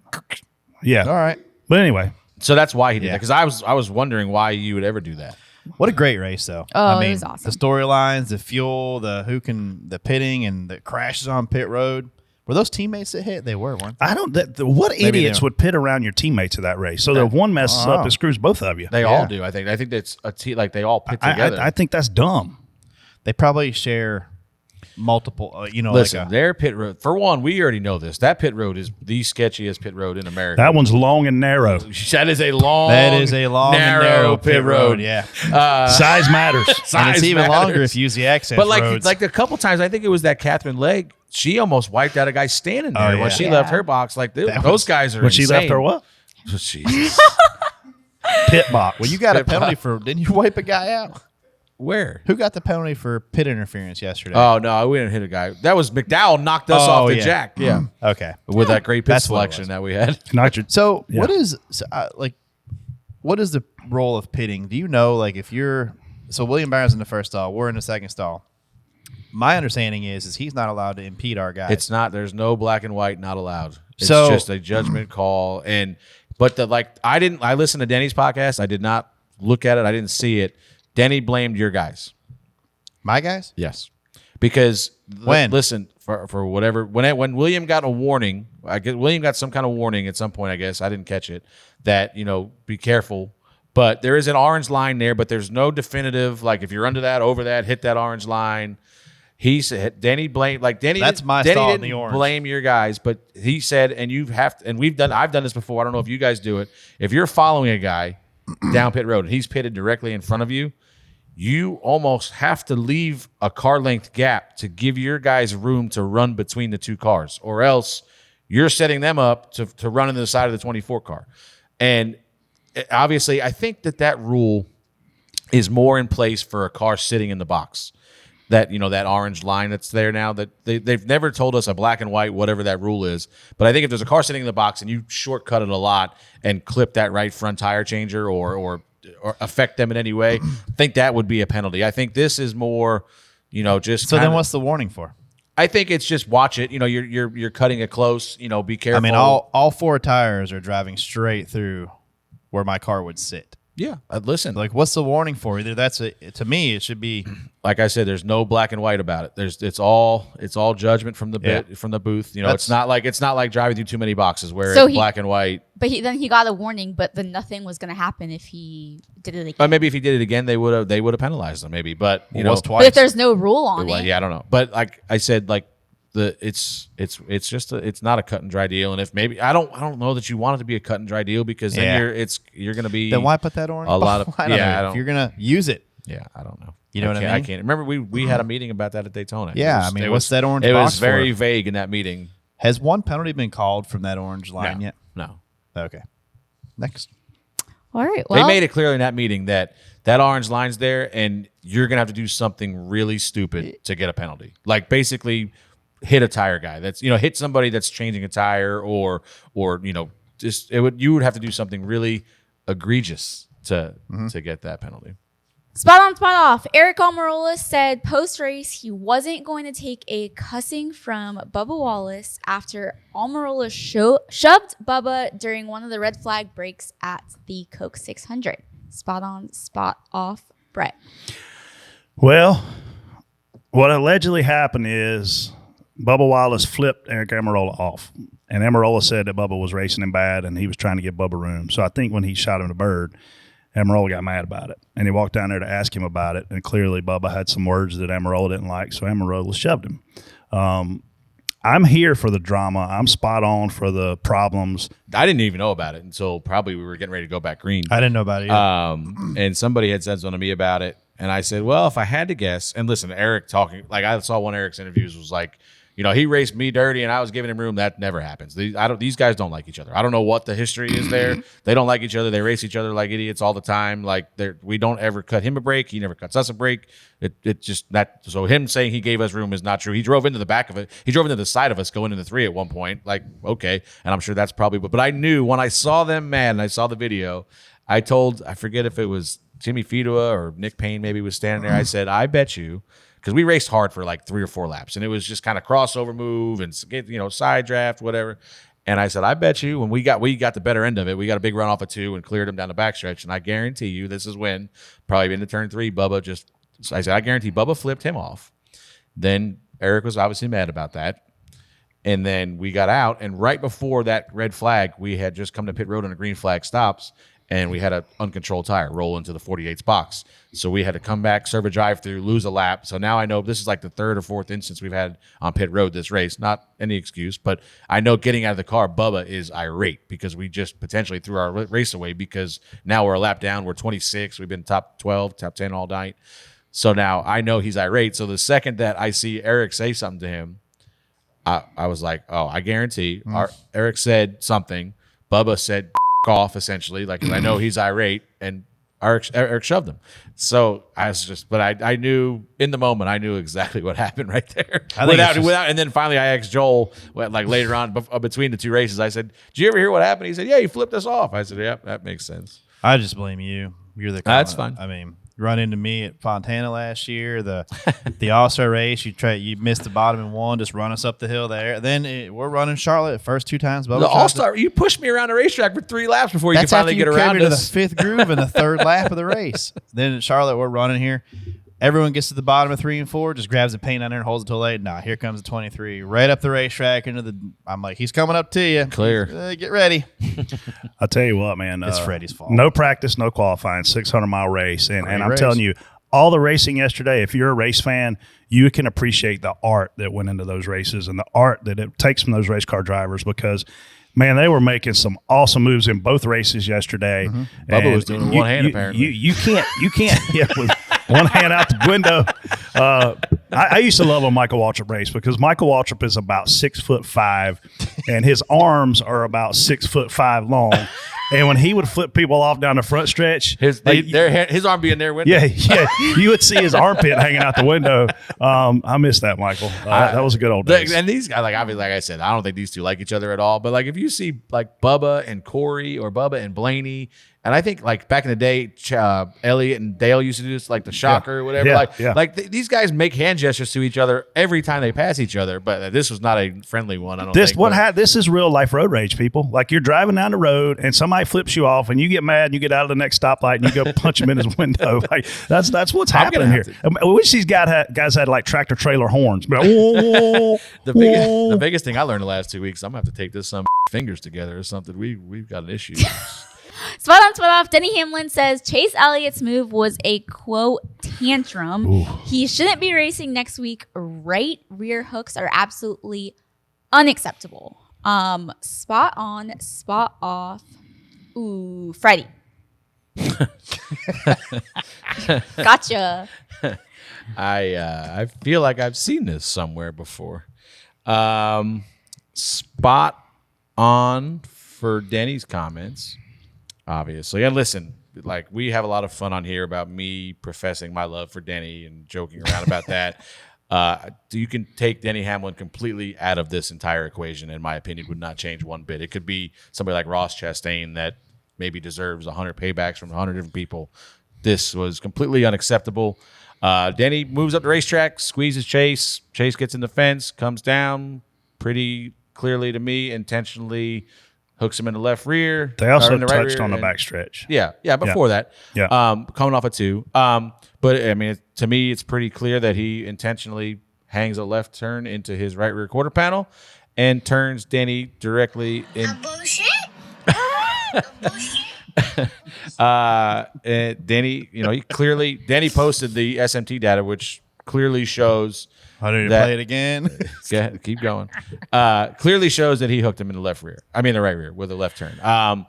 Yeah. All right. But anyway, So that's why he did Yeah. that. Because I was wondering why you would ever do that. What a great race, though. Oh, I it mean, was awesome. The storylines, the fuel, the pitting, and the crashes on pit road. Were those teammates that hit? They were, weren't they? I don't. What idiots they were. would pit around your teammates of that race? So that if one messes up, it screws both of you. They all do. I think that's a team. Like they all pit together. I think that's dumb. They probably share multiple, Listen, like their pit road. For one, we already know this. That pit road is the sketchiest pit road in America. That one's long and narrow. That is a long, narrow pit road. Yeah. Size matters. And it's even matters. longer if you use the access But roads. like a couple times, I think it was that Catherine Legg. She almost wiped out a guy standing there when she left her box. Like those guys are. When she left her what? Jesus. Pit box. Well, you got a penalty for, didn't you wipe a guy out? Where? Who got the penalty for pit interference yesterday? Oh no, we didn't hit a guy. That was McDowell knocked us off the jack. Yeah, Okay. with that great pit That's what it selection was. that we had. Not your, So Yeah. what is what is the role of pitting? Do you know, like, if you're William Byron's in the first stall, we're in the second stall. My understanding is he's not allowed to impede our guys. It's not. There's no black and white. Not allowed. It's So- just a judgment call. But I listened to Denny's podcast. I did not look at it. I didn't see it. Denny blamed your guys. my guys. Yes, because When? listen for whatever when William got a warning, I guess William got some kind of warning at some point. I guess I didn't catch it. That be careful. But there is an orange line there, but there's no definitive like if you're under that, over that, hit that orange line. He said Denny blamed Denny. That's my Denny stall in didn't the orange. blame your guys, but he said, and I've done this before. I don't know if you guys do it. If you're following a guy down pit road and he's pitted directly in front of you, you almost have to leave a car length gap to give your guys room to run between the two cars, or else you're setting them up to run into the side of the 24 car. And obviously, I think that rule is more in place for a car sitting in the box. That that orange line that's there now, that they've never told us a black and white, whatever that rule is. But I think if there's a car sitting in the box and you shortcut it a lot and clip that right front tire changer or affect them in any way, I think that would be a penalty. I think this is more, just So then what's the warning for? I think it's just watch it. You're cutting it close. Be careful. I mean, all four tires are driving straight through where my car would sit. Yeah, listen. Like, what's the warning for? Either to me, it should be. Like I said, there's no black and white about it. It's all judgment from the from the booth. It's not like driving through too many boxes where it's black and white. But then he got a warning, but then nothing was going to happen if he did it again. But maybe if he did it again, they would have penalized him. Maybe, but was twice. But if there's no rule on well, it, yeah, I don't know. But like I said, it's not a cut and dry deal. And if maybe I don't know that you want it to be a cut and dry deal because then you're going to be Then why put that orange? a lot of I don't know. I don't, If you're gonna use it, yeah, I don't know. You know what I mean? I can't remember. We had a meeting about that at Daytona. Yeah, what's that orange It box was very for? vague in that meeting. Has one penalty been called from that orange line yet? No. Okay. Next. all right. Well, They made it clear in that meeting that orange line's there, and you're gonna have to do something really stupid to get a penalty. Like basically, hit a tire guy. That's hit somebody that's changing a tire, or you would have to do something really egregious to get that penalty. spot on, spot off. Aric Almirola said post-race he wasn't going to take a cussing from Bubba Wallace after Almirola shoved Bubba during one of the red flag breaks at the Coke 600. Spot on, spot off, Brett. Well, what allegedly happened is Bubba Wallace flipped Aric Almirola off. And Almirola said that Bubba was racing him bad and he was trying to give Bubba room. So I think when he shot him the bird, Almirola got mad about it. And he walked down there to ask him about it. And clearly Bubba had some words that Almirola didn't like. So Almirola shoved him. I'm here for the drama. I'm spot on for the problems. I didn't even know about it until probably we were getting ready to go back green. I didn't know about it either. And somebody had said something to me about it. And I said, well, if I had to guess, and listen, Aric talking, like I saw one of Eric's interviews was like, he raced me dirty and I was giving him room. That never happens. These guys don't like each other. I don't know what the history is there. They don't like each other. They race each other like idiots all the time. Like we don't ever cut him a break. He never cuts us a break. It just that. So him saying he gave us room is not true. He drove into the back of it. He drove into the side of us going into 3 at one point. Like, okay. And I'm sure that's probably, but I knew when I saw them mad and I saw the video, I forget if it was Jimmy Fedua or Nick Payne maybe was standing there. I said, I bet you, because we raced hard for like 3 or 4 laps, and it was just kind of crossover move and side draft, whatever. And I said, I bet you when we got the better end of it, we got a big run off of 2 and cleared him down the backstretch. And I guarantee you, this is when probably into turn 3, I said, I guarantee Bubba flipped him off. Then Aric was obviously mad about that. And then we got out, and right before that red flag, we had just come to pit road and a green flag stops. and we had an uncontrolled tire roll into the 48th box. So we had to come back, serve a drive-through, lose a lap. So now I know this is like the third or fourth instance we've had on pit road this race. Not any excuse, but I know getting out of the car, Bubba is irate because we just potentially threw our race away because now we're a lap down. We're 26. We've been top 12, top 10 all night. So now I know he's irate. So the second that I see Aric say something to him, I was like, oh, I guarantee. Aric said something. Bubba said off, essentially. Like, I know he's irate, and Aric shoved him. So I was just, but I knew in the moment, I knew exactly what happened right there. Without, and then finally I asked Joel, like later on between the two races, I said, did you ever hear what happened? He said, yeah, he flipped us off. I said, yeah, that makes sense. I just blame you. You're the That's fine. I mean, run into me at Fontana last year, the All-Star race. You missed the bottom in one, just run us up the hill there. Then we're running Charlotte first 2 times. The All-Star, you pushed me around the racetrack for 3 laps before you could finally get around to us. the 5th groove in the 3rd lap of the race. Then at Charlotte, we're running here. Everyone gets to the bottom of 3 and 4, just grabs the paint on there and holds it till late. Nah, here comes the 23 right up the racetrack into the. I'm like, he's coming up to you. Clear. Get ready. I'll tell you what, man. It's Freddie's fault. No practice, no qualifying, 600-mile race. And I'm race. telling you, all the racing yesterday, if you're a race fan, you can appreciate the art that went into those races and the art that it takes from those race car drivers because, man, they were making some awesome moves in both races yesterday. Mm-hmm. Bubba was doing one hand, apparently. You can't yeah, with one hand out the window. I used to love a Michael Waltrip race because Michael Waltrip is about 6'5", and his arms are about 6'5" long. And when he would flip people off down the front stretch, his arm be in their window. Yeah, you would see his armpit hanging out the window. I miss that, Michael. That was a good old days. And these guys, like I said, I don't think these two like each other at all. But like if you see like Bubba and Corey or Bubba and Blaney, and I think like back in the day, Elliott and Dale used to do this, like the shocker or whatever. These guys make hand gestures to each other every time they pass each other. But this was not a friendly one. I don't think. This is real life road rage, people. Like you're driving down the road and somebody flips you off, and you get mad and you get out of the next stoplight and you go punch him in his window. Like that's what's happening here. I wish these guys had like tractor trailer horns. But, the biggest thing I learned the last 2 weeks, I'm gonna have to take this some fingers together or something. We've got an issue. Spot on, spot off. Denny Hamlin says Chase Elliott's move was a quote tantrum. Ooh. He shouldn't be racing next week. Right rear hooks are absolutely unacceptable. Spot on, spot off. Ooh, Freddy. Gotcha. I feel like I've seen this somewhere before. Spot on for Denny's comments. Obviously. And listen, like we have a lot of fun on here about me professing my love for Denny and joking around about that. You can take Denny Hamlin completely out of this entire equation, in my opinion, would not change one bit. It could be somebody like Ross Chastain that maybe deserves 100 paybacks from 100 different people. This was completely unacceptable. Denny moves up the racetrack, squeezes Chase. Chase gets in the fence, comes down pretty clearly to me, intentionally hooks him in the left rear. They also the touched right on the and, backstretch. Yeah, before that. Yeah. Coming off a 2. But, I mean, to me, it's pretty clear that he intentionally hangs a left turn into his right rear quarter panel and turns Denny directly in. Bullshit. Denny, Denny posted the SMT data, which clearly shows. I didn't play it again. Yeah, keep going. Clearly shows that he hooked him in the the right rear with a left turn.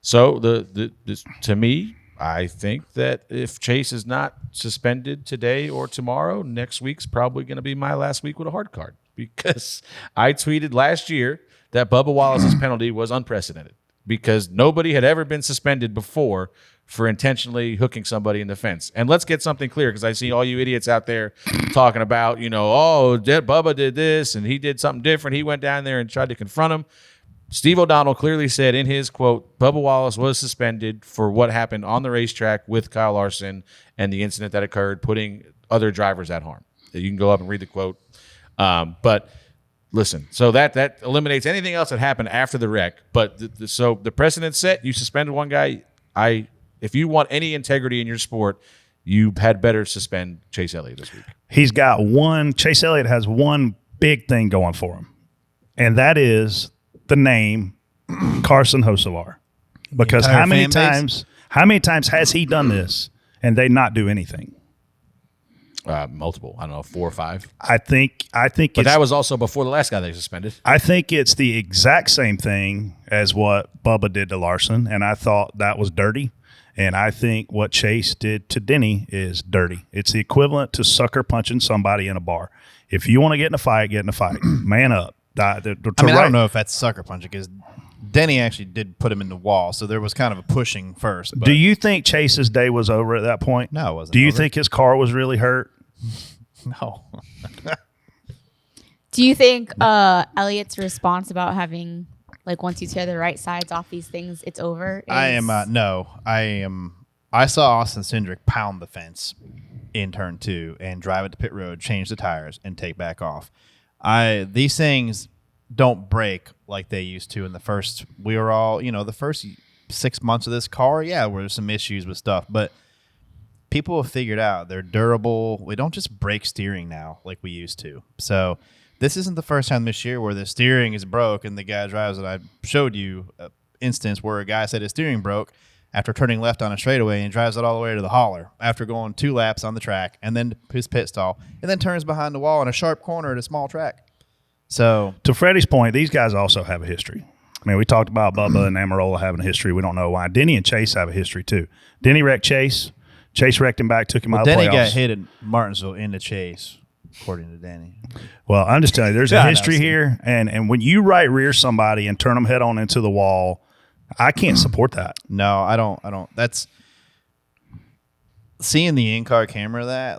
So this, to me, I think that if Chase is not suspended today or tomorrow, next week's probably going to be my last week with a hard card because I tweeted last year that Bubba Wallace's penalty was unprecedented because nobody had ever been suspended before for intentionally hooking somebody in the fence. And let's get something clear because I see all you idiots out there talking about, Bubba did this and he did something different. He went down there and tried to confront him. Steve O'Donnell clearly said in his quote, Bubba Wallace was suspended for what happened on the racetrack with Kyle Larson and the incident that occurred, putting other drivers at harm. You can go up and read the quote. But listen, so that eliminates anything else that happened after the wreck. But so the precedent's set. You suspended one guy. If you want any integrity in your sport, you had better suspend Chase Elliott this week. Chase Elliott has one big thing going for him, and that is the name Carson Hocevar. Because entire how many fan base? times has he done this and they not do anything? Multiple. I don't know, 4 or 5. I think But that was also before the last guy they suspended. I think it's the exact same thing as what Bubba did to Larson, and I thought that was dirty. And I think what Chase did to Denny is dirty. It's the equivalent to sucker punching somebody in a bar. If you want to get in a fight, get in a fight. Man up. I don't know if that's sucker punching because Denny actually did put him in the wall, so there was kind of a pushing first. But do you think Chase's day was over at that point? No, it wasn't. Do you over. think his car was really hurt? No. Do you think Elliott's response about having once you tear the right sides off these things, it's over? I saw Austin Cindric pound the fence in turn 2 and drive it to pit road, change the tires, and take back off. These things don't break like they used to in the first. We were all, the first 6 months of this car, where some issues with stuff, but people have figured out they're durable. We don't just break steering now like we used to. So this isn't the first time this year where the steering is broke and the guy drives it. I showed you an instance where a guy said his steering broke after turning left on a straightaway and drives it all the way to the hauler after going 2 laps on the track and then his pit stall and then turns behind the wall in a sharp corner at a small track. So to Freddie's point, these guys also have a history. I mean, we talked about Bubba and Almirola having a history. We don't know why. Denny and Chase have a history too. Denny wrecked Chase. Chase wrecked him back, took him out of the playoffs. Denny got hit at Martinsville in the chase, according to Denny. Well, I'm just telling you, there's a history here, and when you right rear somebody and turn them head on into the wall, I can't support that. No, I don't. That's seeing the in-car camera of that,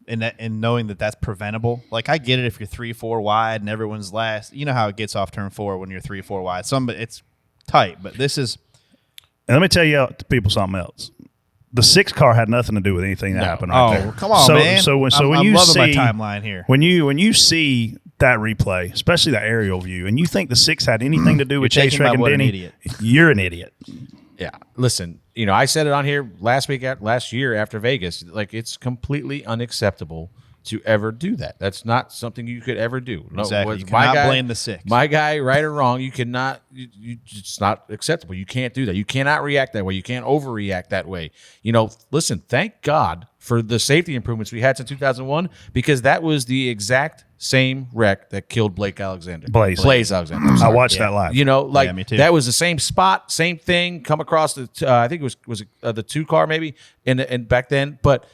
and knowing that that's preventable. I get it if you're 3-4 wide and everyone's last. You know how it gets off turn 4 when you're 3-4 wide. It's tight, but this is. And let me tell you people something else. The 6 car had nothing to do with anything that happened right there. Come on, man. So when I'm you loving see my timeline here. when you see that replay, especially the aerial view, and you think the 6 had anything to do with Chase taking my wrecking word, an Denny, idiot. you're an idiot. Yeah. Listen, I said it on here last year after Vegas. It's completely unacceptable to ever do that. That's not something you could ever do. No, Exactly. You cannot blame the 6. My guy, right or wrong, you cannot. It's not acceptable. You can't do that. You cannot react that way. You can't overreact that way. Listen. Thank God for the safety improvements we had since 2001 because that was the exact same wreck that killed Blaze Alexander. Blaze Alexander. I watched that live. me too. That was the same spot, same thing. Come across the. I think it was the 2 car maybe and back then, but.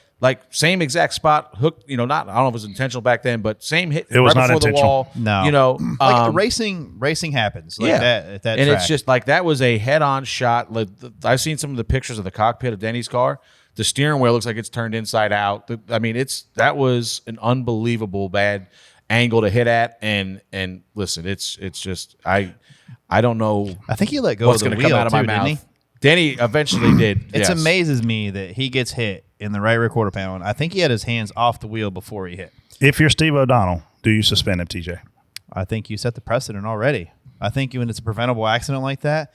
Same exact spot, hooked. Not. I don't know if it was intentional back then, but same hit. It was right not before the intentional. wall. No, racing happens. That at that and track. it's just that was a head-on shot. I've seen some of the pictures of the cockpit of Denny's car. The steering wheel looks like it's turned inside out. That was an unbelievable bad angle to hit at. And listen, it's just I don't know. I think he let go what's of the going to wheel come out of my too, didn't mouth. he? Denny eventually did. It yes. amazes me that he gets hit in the right rear quarter panel. And I think he had his hands off the wheel before he hit. If you're Steve O'Donnell, do you suspend him, TJ? I think you set the precedent already. I think when it's a preventable accident like that,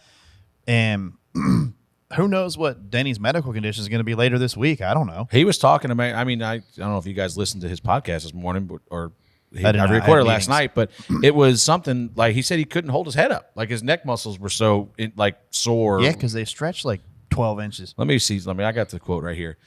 and who knows what Denny's medical condition is going to be later this week. I don't know. He was talking to me. I don't know if you guys listened to his podcast this morning, or I recorded last night, but it was something he said he couldn't hold his head up. His neck muscles were so sore. Yeah, because they stretch 12 inches. Let me see. I got the quote right here.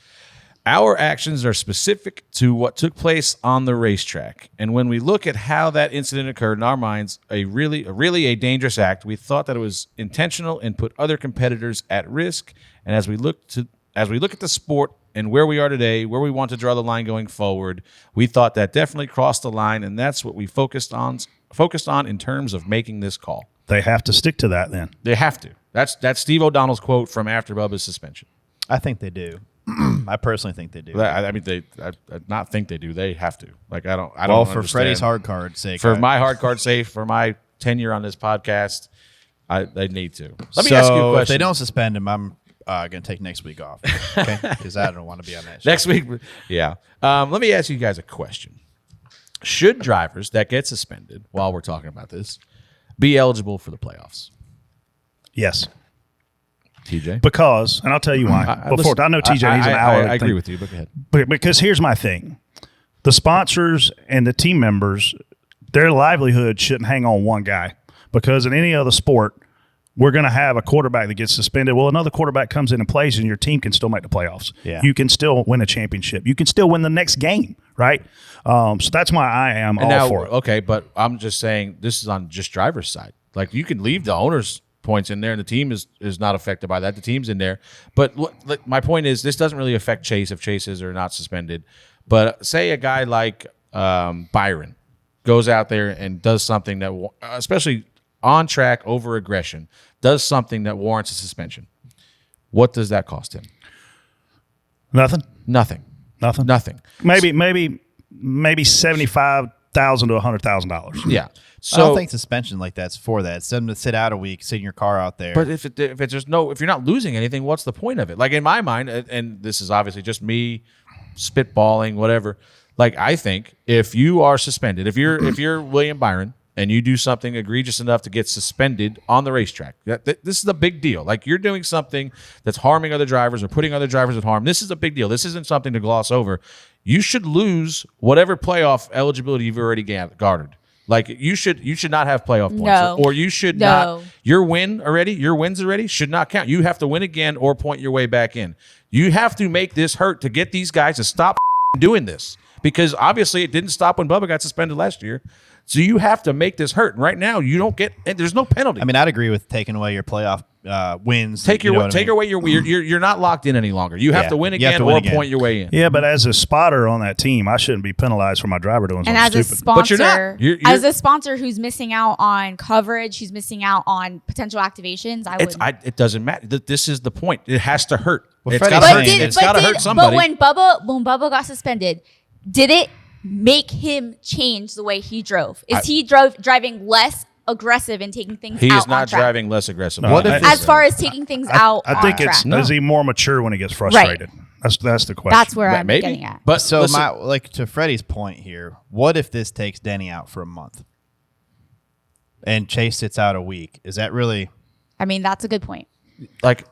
Our actions are specific to what took place on the racetrack. And when we look at how that incident occurred in our minds, a really dangerous act, we thought that it was intentional and put other competitors at risk. And as we look at the sport and where we are today, where we want to draw the line going forward, we thought that definitely crossed the line, and that's what we focused on in terms of making this call. They have to stick to that then. They have to. That's Steve O'Donnell's quote from after Bubba's suspension. I think they do. I personally think they do. I not think they do. They have to. I don't. Well, for understand. Freddie's hard card's sake, for my hard card sake, for my tenure on this podcast, they need to. Let me ask you a question. If they don't suspend him, I'm going to take next week off, okay? Because I don't want to be on that show. Next week, yeah. Let me ask you guys a question. Should drivers that get suspended while we're talking about this be eligible for the playoffs? Yes. TJ? Because, and I'll tell you why. I know TJ needs an hour. I agree with you, but go ahead. Because here's my thing. The sponsors and the team members, their livelihood shouldn't hang on one guy. Because in any other sport, we're going to have a quarterback that gets suspended. Well, another quarterback comes in and plays, and your team can still make the playoffs. Yeah. You can still win a championship. You can still win the next game, right? So that's why I am all for it. Okay, but I'm just saying this is on just driver's side. Like, you can leave the owner's points in there, and the team is not affected by that. The team's in there. But my point is, this doesn't really affect Chase if Chase is or not suspended. But say a guy like Byron goes out there and does something that, especially on track over aggression, does something that warrants a suspension. What does that cost him? Nothing. Nothing. Maybe $75,000 to $100,000. Yeah. I don't think suspension like that's for that. It's them to sit out a week, sit in your car out there. But if you're not losing anything, what's the point of it? Like, in my mind, and this is obviously just me spitballing, whatever. Like, I think if you are suspended, if you're William Byron and you do something egregious enough to get suspended on the racetrack, this is a big deal. Like, you're doing something that's harming other drivers or putting other drivers at harm. This is a big deal. This isn't something to gloss over. You should lose whatever playoff eligibility you've already garnered. Like, you should not have playoff points. No. Or you should not. Your wins already should not count. You have to win again or point your way back in. You have to make this hurt to get these guys to stop doing this. Because obviously it didn't stop when Bubba got suspended last year. So you have to make this hurt. And right now, you don't get – there's no penalty. I mean, I'd agree with taking away your playoff wins. Take away you're not locked in any longer. You have to win again or point your way in. Yeah, but as a spotter on that team, I shouldn't be penalized for my driver doing something And as stupid. a sponsor, But you're not. You're as a sponsor who's missing out on coverage, who's missing out on potential activations, it doesn't matter. This is the point. It has to hurt. Well, It's Freddie's got to saying hurt. It's got to hurt somebody. But when Bubba got suspended, did it make him change the way he drove? Is he driving less aggressive and taking things He out is not on track? driving less aggressive. No, What if As far as taking things out I think on it's track. is he more mature when he gets frustrated? That's the question. That's where I'm maybe? getting at. But So listen, to Freddie's point here, what if this takes Denny out for a month and Chase sits out a week? Is that really? I mean, that's a good point. like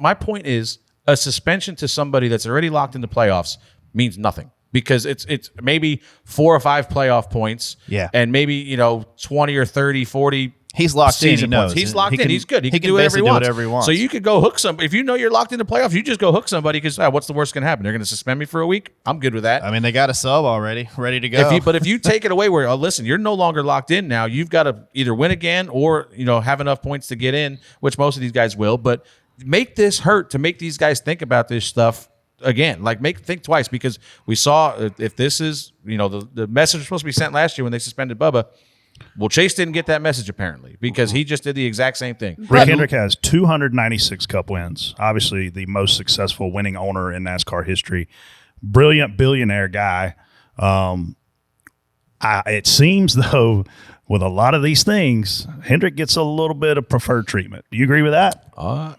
my point is, a suspension to somebody that's already locked into playoffs means nothing. Because it's maybe 4 or 5 playoff points, Yeah. and maybe 20 or 30, 40. He's locked in. He season knows. points. He's locked He in. can- He's good. He can do basically whatever he wants. So wants. you could go hook somebody. If you know you're locked into playoffs, you just go hook somebody because what's the worst going to happen? They're going to suspend me for a week. I'm good with that. I mean, they got a sub already, ready to go. But if you take it away where, listen, you're no longer locked in now. You've got to either win again or have enough points to get in, which most of these guys will. But make this hurt to make these guys think about this stuff again. Like, think twice, because we saw if this is the message was supposed to be sent last year when they suspended Bubba. Well, Chase didn't get that message apparently because he just did the exact same thing. Rick Hendrick has 296 Cup wins. Obviously, the most successful winning owner in NASCAR history. Brilliant billionaire guy. It seems, though, with a lot of these things, Hendrick gets a little bit of preferred treatment. Do you agree with that?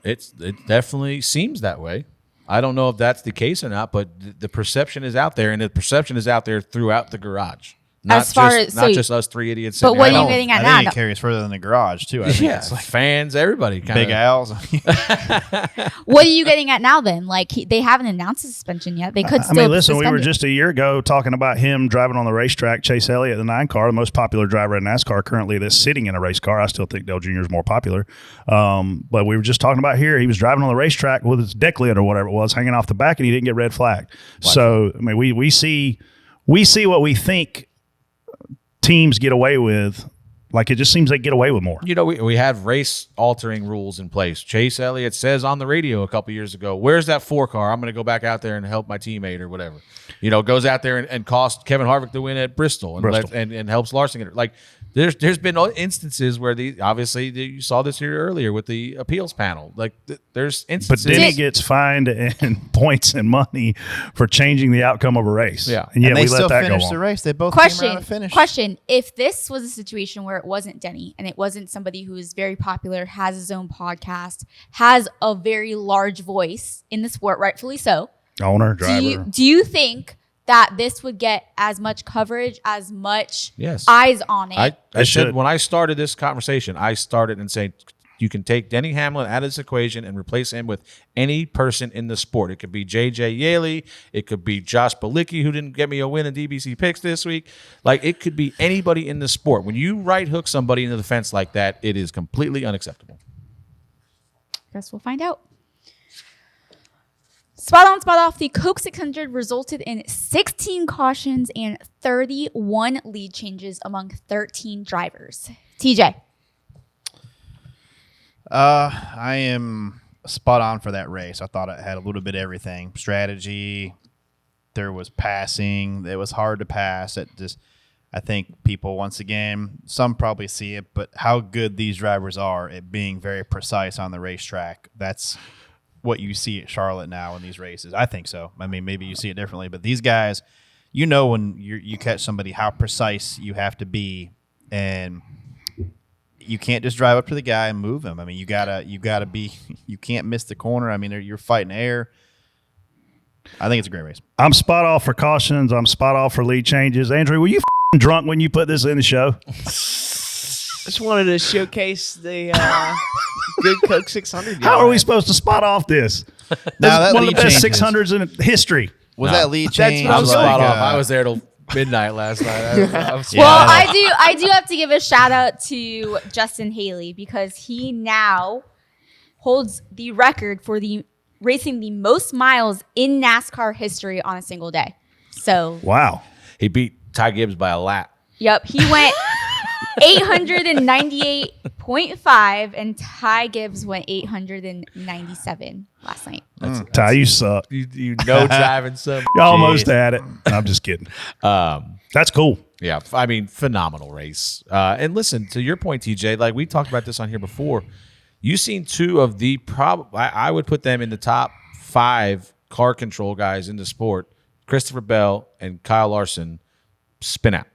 It definitely seems that way. I don't know if that's the case or not, but the perception is out there, and the perception is out there throughout the garage. Not just us 3 idiots. But sitting what here. are you getting at I think now? it carries further than the garage too. I think Yeah, it's like fans, everybody. Big Al's. What are you getting at now then? Like, they haven't announced a suspension yet. They could still listen, we suspend were it. just a year ago talking about him driving on the racetrack, Chase Elliott, the 9 car, the most popular driver in NASCAR currently that's sitting in a race car. I still think Dale Jr. is more popular. But we were just talking about here, he was driving on the racetrack with his deck lid or whatever it was hanging off the back, and he didn't get red flagged. So, I mean, we see what we think teams get away with. Like, it just seems they get away with more. We have race altering rules in place. Chase Elliott says on the radio a couple years ago, "Where's that 4 car? I'm going to go back out there and help my teammate," or whatever. Goes out there and cost Kevin Harvick the win at Bristol and helps Larson get it. Like, there's been instances where obviously you saw this here earlier with the appeals panel. Like, there's instances. But then he gets fined and points and money for changing the outcome of a race. Yeah. And yet and they we still let that go finished on. the race. They both came around and finished. Question: if this was a situation where it wasn't Denny and it wasn't somebody who is very popular, has his own podcast, has a very large voice in the sport, rightfully so, Owner, driver. do you think that this would get as much coverage, as much Yes. eyes on it? I It said should. when I started this conversation, I started and saying you can take Denny Hamlin out of this equation and replace him with any person in the sport. It could be J.J. Yaley. It could be Josh Bilicki, who didn't get me a win in DBC picks this week. Like, it could be anybody in the sport. When you right hook somebody into the fence like that, it is completely unacceptable. guess we'll find out. Spot on, spot off. The Coke 600 resulted in 16 cautions and 31 lead changes among 13 drivers. TJ. I am spot on for that race. I thought it had a little bit of everything. Strategy. There was passing. It was hard to pass. I think people, once again, some probably see it, but how good these drivers are at being very precise on the racetrack. That's what you see at Charlotte now in these races. I think so. I mean, maybe you see it differently, but these guys, you know, when you catch somebody, how precise you have to be, and you can't just drive up to the guy and move him. I mean, you gotta be. You can't miss the corner. I mean, you're fighting air. I think it's a great race. I'm spot off for cautions. I'm spot off for lead changes. Andrew, were you drunk when you put this in the show? Just wanted to showcase the good Coke 600. How are we supposed to spot off this? Now, that One of the lead best changes. 600s in history. Was No. that lead That's change? what I I'm was spot like, off. I was there till midnight last night. I'm spot Well, on. I do have to give a shout out to Justin Haley because he now holds the record for racing the most miles in NASCAR history on a single day. So, Wow. He beat Ty Gibbs by a lap. yep, he went 898.5 and Ty Gibbs went 897 last night. Ty, you suck. You know driving some. You almost had it. I'm just kidding. That's cool. Yeah, I mean, phenomenal race. And listen, to your point, TJ, like we talked about this on here before, you've seen two of the I would put them in the top 5 car control guys in the sport, Christopher Bell and Kyle Larson, spin out.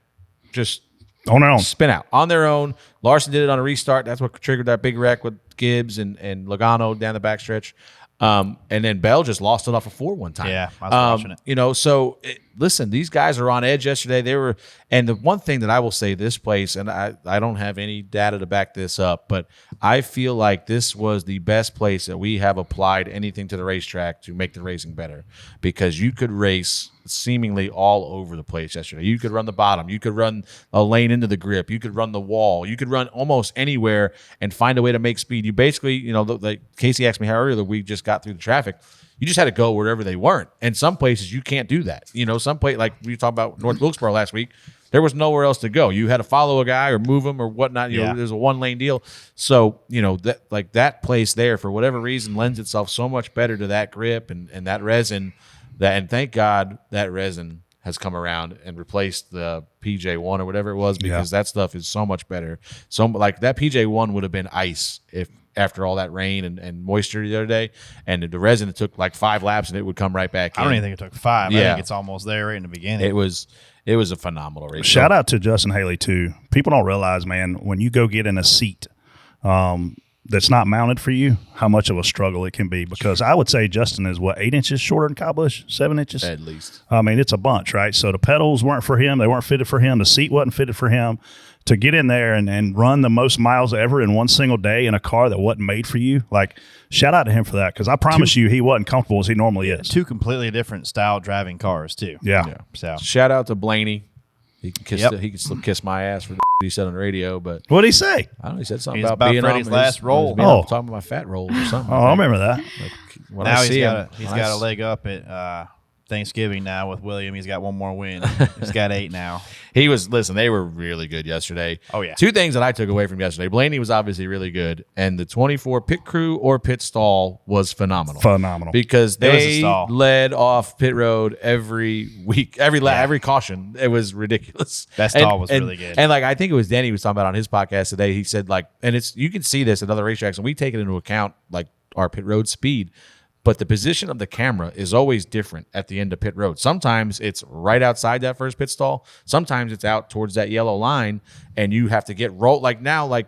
Just On their own. spin out on their own. Larson did it on a restart. That's what triggered that big wreck with Gibbs and Logano down the backstretch. And then Bell just lost it off a 4 one time. Yeah, I was watching it. You know, so listen, these guys are on edge yesterday. They were, and the one thing that I will say, this place, and I don't have any data to back this up, but I feel like this was the best place that we have applied anything to the racetrack to make the racing better, because you could race seemingly all over the place yesterday. You could run the bottom, you could run a lane into the grip, you could run the wall, you could run almost anywhere and find a way to make speed. You basically, you know, like Casey asked me how earlier we just got through the traffic. You just had to go wherever they weren't. And some places you can't do that. You know, some place, like we talked about North Wilkesboro last week, there was nowhere else to go. You had to follow a guy or move him or whatnot. You know, there's a 1-lane deal. So, you know, that place there, for whatever reason, lends itself so much better to that grip and that resin. And thank God that resin has come around and replaced the PJ1 or whatever it was, because that stuff is so much better. So, like, that PJ1 would have been ice if after all that rain and moisture the other day, and the resin, it took like 5 laps and it would come right back in. I don't even think it took 5. I Yeah. think it's almost there right in the beginning. It was a phenomenal race. Shout out to Justin Haley, too. People don't realize, man, when you go get in a seat that's not mounted for you, how much of a struggle it can be. Because I would say Justin is, 8 inches shorter than Kyle Busch? 7 inches? At least. I mean, it's a bunch, right? So the pedals weren't for him. They weren't fitted for him. The seat wasn't fitted for him. To get in there and run the most miles ever in one single day in a car that wasn't made for you, like, shout out to him for that, because I promise you he wasn't comfortable as he normally is. 2 completely different style driving cars, too. Yeah. So Shout out to Blaney. He can kiss. Yep. He can still kiss my ass for he said on the radio, but What'd he say? I don't know. He said something He's about about being Freddie's on last roll. Oh. talking about my fat rolls or something. Oh, I remember that. When now I he's see him, got when I a leg up at Thanksgiving now with William. He's got one more win. He's got 8 now. They were really good yesterday. Oh, yeah. 2 things that I took away from yesterday. Blaney was obviously really good, and the 24 pit crew or pit stall was phenomenal. Phenomenal. Because It was a they stall. led off pit road every week, every caution. It was ridiculous. That stall was really good. And like, I think it was Denny was talking about on his podcast today. He said, like, and it's, you can see this at other racetracks, and we take it into account, like our pit road speed. But the position of the camera is always different at the end of pit road. Sometimes it's right outside that first pit stall. Sometimes it's out towards that yellow line, and you have to get rolled. Like now, like,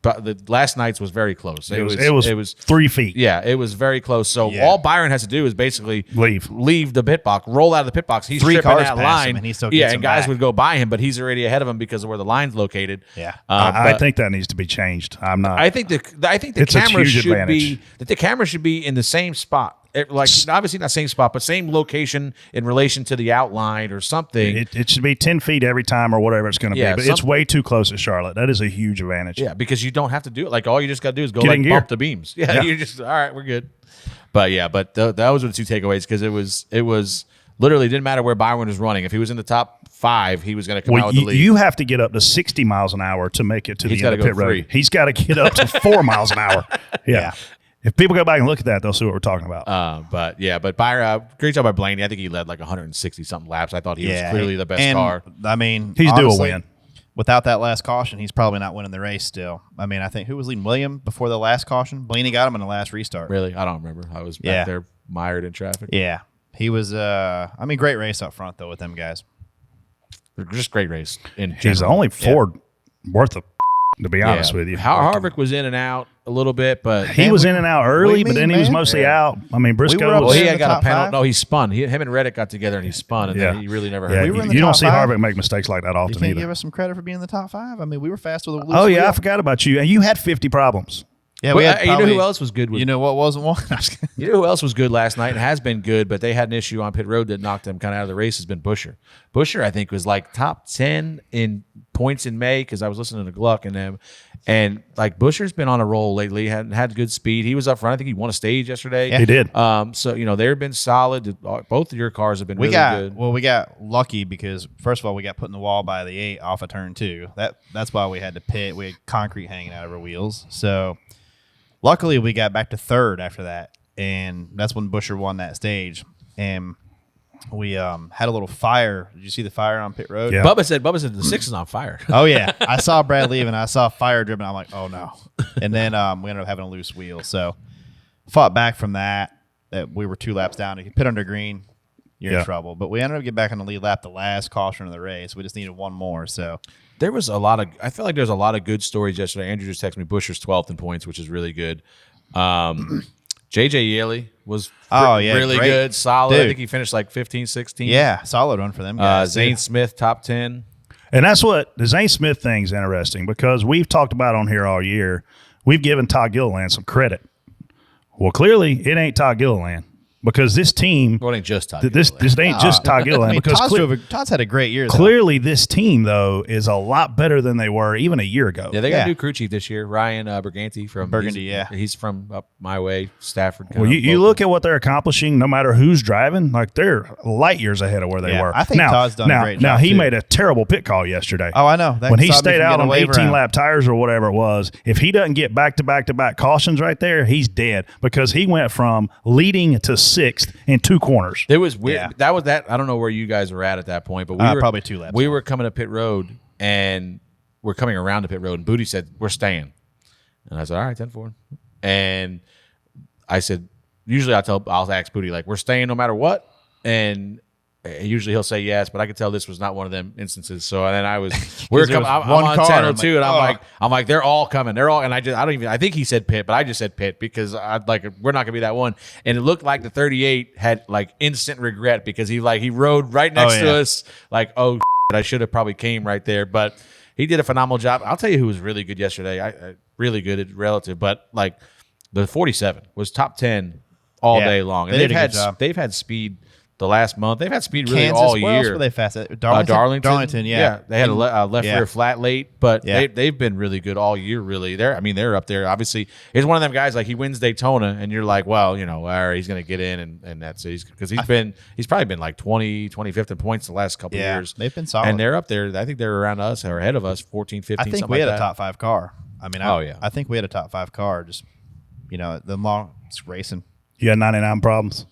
but the last night's was very close. It was 3 feet. Yeah, it was very close. So Yeah. all Byron has to do is basically leave the pit box, roll out of the pit box. He's 3 stripping cars that pass line, him, and he still gets yeah, him and guys back. would go by him, but he's already ahead of him because of where the line's located. Yeah. I But think that needs to be changed. I'm not. I think the It's a camera huge should advantage. be in the same spot like obviously not same spot, but same location in relation to the outline or something. It should be 10 feet every time or whatever it's going to Yeah, be. But it's way too close at Charlotte. That is a huge advantage. Yeah, because you don't have to do it. Like all you just got to do is go Get like in gear. bump the beams. Yeah, you're just all right. We're good. But yeah, those were the two takeaways because it was literally didn't matter where Byron was running. If he was in the top 5, he was going to come out with the lead. You have to get up to 60 miles an hour to make it to He's the end of gotta pit go road. 3. He's got to get up to 4 miles an hour. Yeah. If people go back and look at that, they'll see what we're talking about. But Byron, great job by Blaney. I think he led like 160 something laps. I thought he was clearly the best car. I mean, He's due a honestly, win. Without that last caution, he's probably not winning the race still. I mean, I think who was leading William before the last caution? Blaney got him in the last restart. Really, I don't remember. I was back there mired in traffic. Yeah. He was, great race up front, though, with them guys. Just great race. He's the only Ford worth of to be honest with you. Harvick was in and out a little bit, but he was in and out early, What do but you then mean, he was man? mostly out. I mean, Briscoe up was. he in had the got top a penalty. 5? No, he spun. Him and Reddick got together and he spun, and then he really never Yeah, heard. We were in the you don't top see 5. Harvick make mistakes like that You often can't either. give us some credit for being in the top 5. I mean, we were fast with a loose Oh, yeah, wheel. I forgot about you. And you had 50 problems. Yeah, But, we had you know probably- who else was good? You know what wasn't one? You know who else was good last night and has been good, but they had an issue on pit road that knocked them kind of out of the race, has been Buescher. Buescher, I think, was like top 10 in points in May because I was listening to Gluck and them. And like Buescher's been on a roll lately, had good speed. He was up front. I think he won a stage yesterday. He did. So, they've been solid. Both of your cars have been really good. Well, we got lucky because, first of all, we got put in the wall by the 8 off of turn 2. That's why we had to pit. We had concrete hanging out of our wheels. So, luckily, we got back to 3rd after that. And that's when Buescher won that stage. And we had a little fire. Did you see the fire on pit road? Yeah. Bubba said the 6 is on fire. Oh, yeah. I saw Brad leave, and I saw fire dripping. I'm like, oh, no. And then we ended up having a loose wheel. So, fought back from that we were 2 laps down. If you pit under green, you're in trouble. But we ended up getting back on the lead lap the last caution of the race. We just needed one more. So, I feel like there's a lot of good stories yesterday. Andrew just texted me Buescher's 12th in points, which is really good. JJ Yeley was really great. good, solid. Dude. I think he finished like 15, 16. yeah, solid run for them guys. Zane too. Smith, top 10. And that's what the Zane Smith thing's interesting because we've talked about on here all year. We've given Todd Gilliland some credit. Well, clearly it ain't Todd Gilliland because this team, Well, it ain't just Todd. this ain't just Todd Gilliland. I mean, because Todd's had a great year. Though. clearly this team, though, is a lot better than they were even a year ago. Yeah, they got Yeah. a new crew chief this year, Ryan Berganti from Burgundy, He's from up my way, Stafford. Well, you look at what they're accomplishing, no matter who's driving, like they're light years ahead of where they Yeah, were. I think Todd's done a great Now, job, he too. made a terrible pit call yesterday. Oh, I know. That When he stopped me stayed from out getting on a wave 18 around. lap tires or whatever it was, if he doesn't get back-to-back cautions right there, he's dead because he went from leading to 6th in 2 corners. It was weird. Yeah. That was that. I don't know where you guys were at that point, but we were probably 2 laps. We were coming to pit road, and we're coming around to pit road, and Booty said, "We're staying," and I said, "All right, 10-4." And I said, "Usually I'll ask Booty like, we're staying no matter what," and usually he'll say yes, but I could tell this was not one of them instances. So then we were coming. I'm one on car. 1002, and I'm I'm like, they're all coming. They're all, and I think he said pit, but I just said pit because we're not gonna be that one. And it looked like the 38 had like instant regret because he rode right next to us, like, oh, I should have probably came right there, but he did a phenomenal job. I'll tell you who was really good yesterday. Really good at relative, but like the 47 was top 10 all day long, and they did a good job. they've had speed. The last month, they've had speed really Kansas, all where else year. were they fast at? Darlington, yeah. They had a left rear flat late, but Yeah. they've been really good all year. Really, they're up there. Obviously, he's one of them guys. Like he wins Daytona, and you're like, well, all right, he's going to get in, and that's it. Because he's probably been like 25th in points the last couple of years. They've been solid, and they're up there. I think they're around us or ahead of us, 14, 15. I think something we had like a that. top 5 car. I mean, I think we had a top 5 car. Just the long racing. You had 99 problems.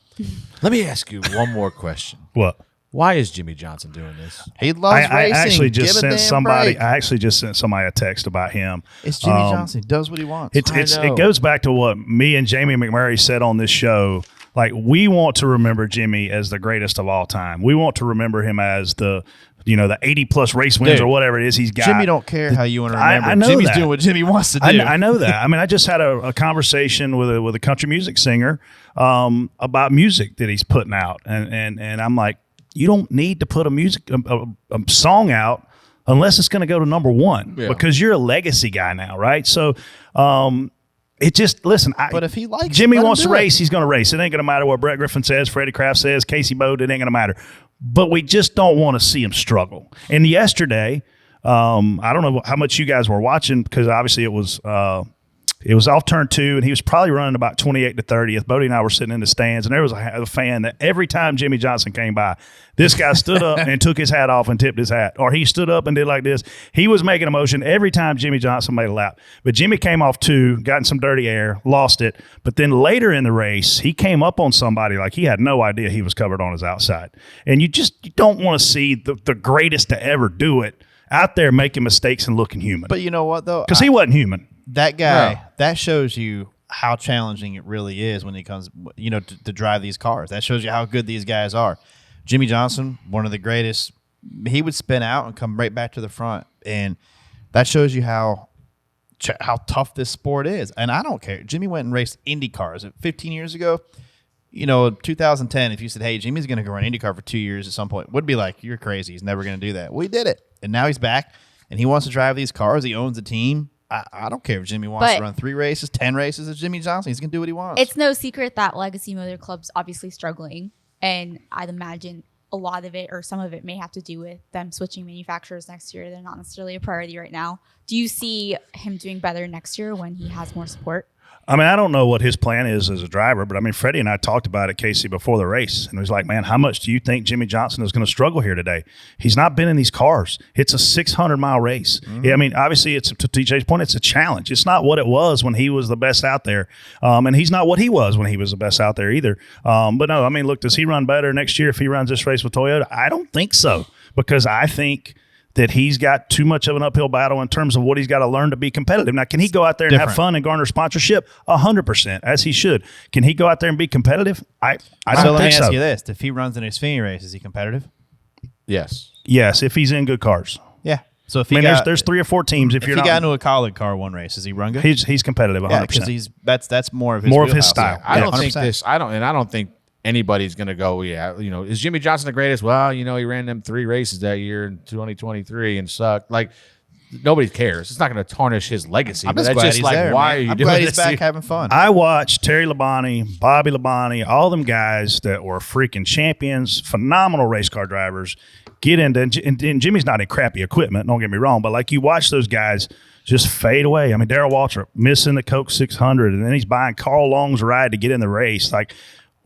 Let me ask you one more question. What? Why is Jimmie Johnson doing this? He loves I racing. actually just Give a sent damn somebody. break. I actually just sent somebody a text about him. It's Jimmie Johnson. He does what he wants. It goes back to what me and Jamie McMurray said on this show. Like, we want to remember Jimmie as the greatest of all time. We want to remember him as the 80-plus race wins or whatever it is he's got. Jimmy don't care how you want to remember. I know Jimmy's that. doing what Jimmy wants to do. I know that. I mean, I just had a conversation with a country music singer about music that he's putting out, and I'm like, you don't need to put a song out unless it's going to go to number 1 because you're a legacy guy now, right? So It just listen. But if he likes, Jimmy let him wants to do it. race, he's going to race. It ain't going to matter what Brett Griffin says, Freddie Kraft says, Casey Bode. It ain't going to matter. But we just don't want to see him struggle. And yesterday, I don't know how much you guys were watching because obviously it was off turn 2, and he was probably running about 28 to 30th. Bodie and I were sitting in the stands, and there was a fan that every time Jimmie Johnson came by, this guy stood up and took his hat off and tipped his hat, or he stood up and did like this. He was making a motion every time Jimmie Johnson made a lap. But Jimmy came off 2, got in some dirty air, lost it. But then later in the race, he came up on somebody like he had no idea he was covered on his outside. And you don't want to see the greatest to ever do it out there making mistakes and looking human. But you know what, though? Because he wasn't human. That guy, that shows you how challenging it really is when he comes, to drive these cars. That shows you how good these guys are. Jimmie Johnson, one of the greatest, he would spin out and come right back to the front. And that shows you how tough this sport is. And I don't care. Jimmy went and raced Indy cars 15 years ago. 2010, if you said, hey, Jimmy's going to go run IndyCar for 2 years at some point, would be like, you're crazy. He's never going to do that. Well, he did it. And now he's back, and he wants to drive these cars. He owns a team. I don't care if Jimmy wants to run 3 races, 10 races. It's Jimmie Johnson. He's going to do what he wants. It's no secret that Legacy Motor Club's obviously struggling. And I'd imagine a lot of it or some of it may have to do with them switching manufacturers next year. They're not necessarily a priority right now. Do you see him doing better next year when he has more support? I mean, I don't know what his plan is as a driver, but I mean, Freddie and I talked about it, Casey, before the race. And he was like, man, how much do you think Jimmie Johnson is going to struggle here today? He's not been in these cars. It's a 600-mile race. Mm-hmm. Yeah, I mean, obviously, it's to TJ's point, it's a challenge. It's not what it was when he was the best out there. And he's not what he was when he was the best out there either. But no, I mean, look, does he run better next year if he runs this race with Toyota? I don't think so, because I think that he's got too much of an uphill battle in terms of what he's got to learn to be competitive. Now, can he go out there and have fun and garner sponsorship? 100%, as he should. Can he go out there and be competitive? I don't think so. So let me ask you this. If he runs an Xfinity race, is he competitive? Yes. Yes, if he's in good cars. Yeah. So if he there's 3 or 4 teams. If he got into a colleague car one race, does he run good? He's competitive 100%. Yeah, because that's more of his style. I don't think anybody's going to go, is Jimmie Johnson the greatest? Well, he ran them 3 races that year in 2023 and sucked. Like, nobody cares. It's not going to tarnish his legacy. I'm just glad he's there, why man. are you I'm doing glad this? He's back having fun. I watched Terry Labonte, Bobby Labonte, all them guys that were freaking champions, phenomenal race car drivers, get into, and Jimmy's not in crappy equipment, don't get me wrong, but like you watch those guys just fade away. I mean, Darrell Waltrip missing the Coke 600, and then he's buying Carl Long's ride to get in the race. Like,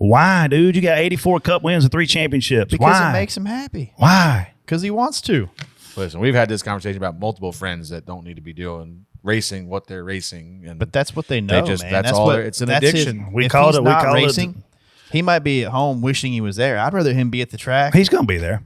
why, dude? You got 84 Cup wins and 3 championships. Because Why? it makes him happy. Why? Because he wants to. Listen, we've had this conversation about multiple friends that don't need to be doing racing what they're racing, but that's what they know. Man. That's all. what, It's an addiction. We called it. We called racing. He might be at home wishing he was there. I'd rather him be at the track. He's going to be there.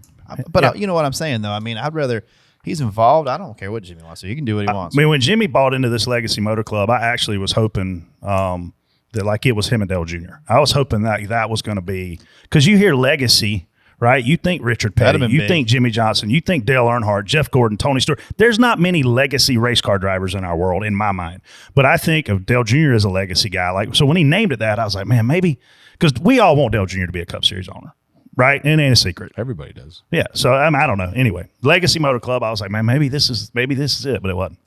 But you know what I'm saying, though. I mean, I'd rather. He's involved. I don't care what Jimmy wants to. He can do what he wants. I mean, when Jimmy bought into this Legacy Motor Club, I actually was hoping that like it was him and Dale Jr. I was hoping that was going to be, because you hear Legacy, right? You think Richard Petty, you think Jimmie Johnson, you think Dale Earnhardt, Jeff Gordon, Tony Stewart. There's not many legacy race car drivers in our world, in my mind. But I think of Dale Jr. as a legacy guy. Like, so when he named it that, I was like, man, maybe, because we all want Dale Jr. to be a Cup Series owner. Right? And it ain't a secret. Everybody does. Yeah. So I don't know. Anyway, Legacy Motor Club, I was like, man, maybe this is it, but it wasn't.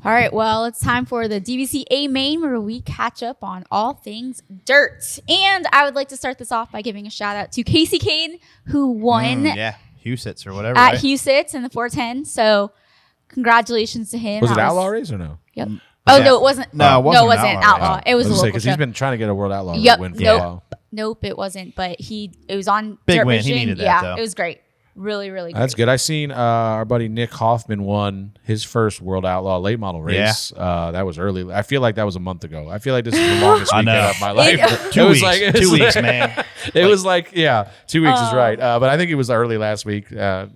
All right, well, it's time for the DVC A main, where we catch up on all things dirt. And I would like to start this off by giving a shout out to Casey Kane, who won Husitz or whatever, at right? Husitz in the 410. So congratulations to him. Was it Outlaw race or no? Yep. Oh, no, it wasn't. No, it wasn't Outlaw. race. It was a local because show. he's been trying to get a World Outlaw win for a while. Nope, it wasn't. But it was on Big Dirt win. Vision. He needed that, though. It was great. Really, really great. That's good. I seen our buddy Nick Hoffman won his first World Outlaw late model race. That was early. I feel like that was a month ago. I feel like this is the longest weekend of my life. 2 weeks. 2 weeks, man. It was like 2 weeks is right. But I think it was early last week. I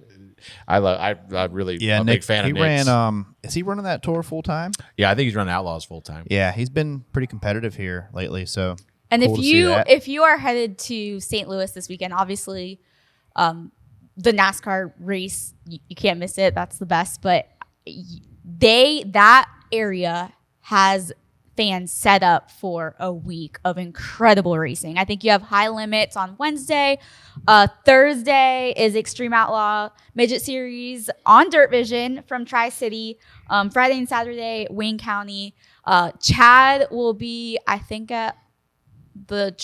really a Nick, big fan of Nick's. Nick's. Ran. Is he running that tour full time? Yeah, I think he's running Outlaws full time. Yeah, he's been pretty competitive here lately. So, and cool if you are headed to St. Louis this weekend, obviously, the NASCAR race, you can't miss it. That's the best. But that area has fans set up for a week of incredible racing. I think you have high limits on Wednesday, Thursday is Extreme Outlaw Midget Series on Dirt Vision from Tri-City. Friday and Saturday, Wayne County. Chad will be, I think, at the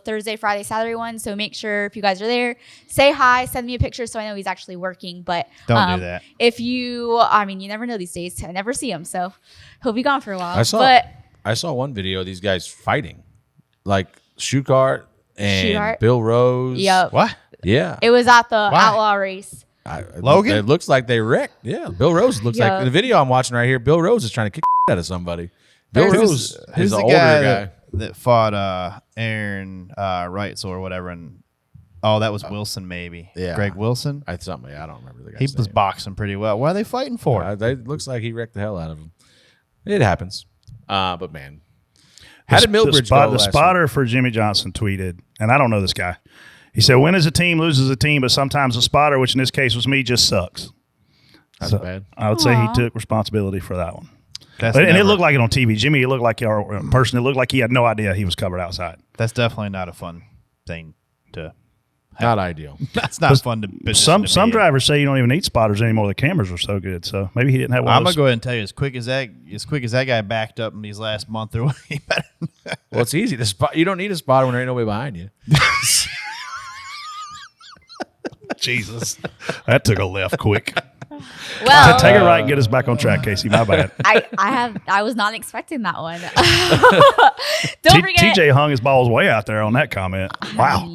Thursday, Friday, Saturday one. So make sure if you guys are there, say hi, send me a picture so I know he's actually working. But Don't do that. If you, you never know these days. I never see him, so he'll be gone for a while. I saw one video of these guys fighting, like Shootout and Shootout? Bill Rose. Yep. What? Yeah. It was at the Outlaw race. Logan? It looks like they wrecked. Yeah. Bill Rose looks like the video I'm watching right here. Bill Rose is trying to kick out of somebody. Bill Rose Who's is the an older guy guy. that fought Aaron Wrights or whatever? And that was Wilson, maybe. Yeah. Greg Wilson. I don't remember the guy. He was boxing pretty well. What are they fighting for? It looks like he wrecked the hell out of him. It happens. But man, how did Millbridge go? The spotter for Jimmie Johnson tweeted, and I don't know this guy. He said, "Win as a team, loses a team, but sometimes the spotter, which in this case was me, just sucks." That's bad. I would say he took responsibility for that one. And it looked like it on TV. Jimmy, it looked like a person. It looked like he had no idea he was covered outside. That's definitely not a fun thing to. Not ideal. That's not fun to. Some drivers say you don't even need spotters anymore. The cameras are so good. So maybe he didn't have one. I'm gonna go ahead and tell you, as quick as that guy backed up in these last month or he better. Well, it's easy to spot. You don't need a spotter when there ain't nobody behind you. Jesus, that took a left quick. Well, Take it right and get us back on track, Casey. My bad. I was not expecting that one. Don't forget. TJ hung his balls way out there on that comment. Wow.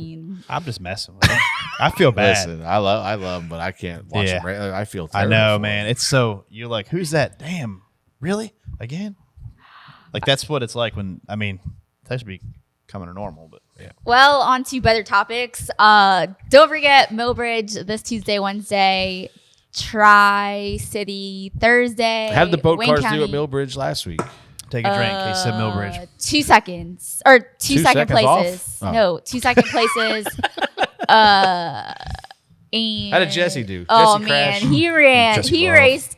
I'm just messing with him. I feel bad. Listen, I love him, but I can't watch him. I feel terrible. I know, man. It's so you're like, who's that? Damn, really? Again? Like that's what it's like when that should be coming to normal, but yeah. Well, on to better topics. Don't forget Millbridge this Tuesday, Wednesday, Tri-City Thursday. How did the boat Wayne cars County. do at Millbridge last week? Take a drink, Case said Millbridge. 2 seconds or 2 second seconds places. off? Oh. No, 2 second places. And How did Jesse do? Oh Jesse man, crashed? he ran. Jesse He Love. raced.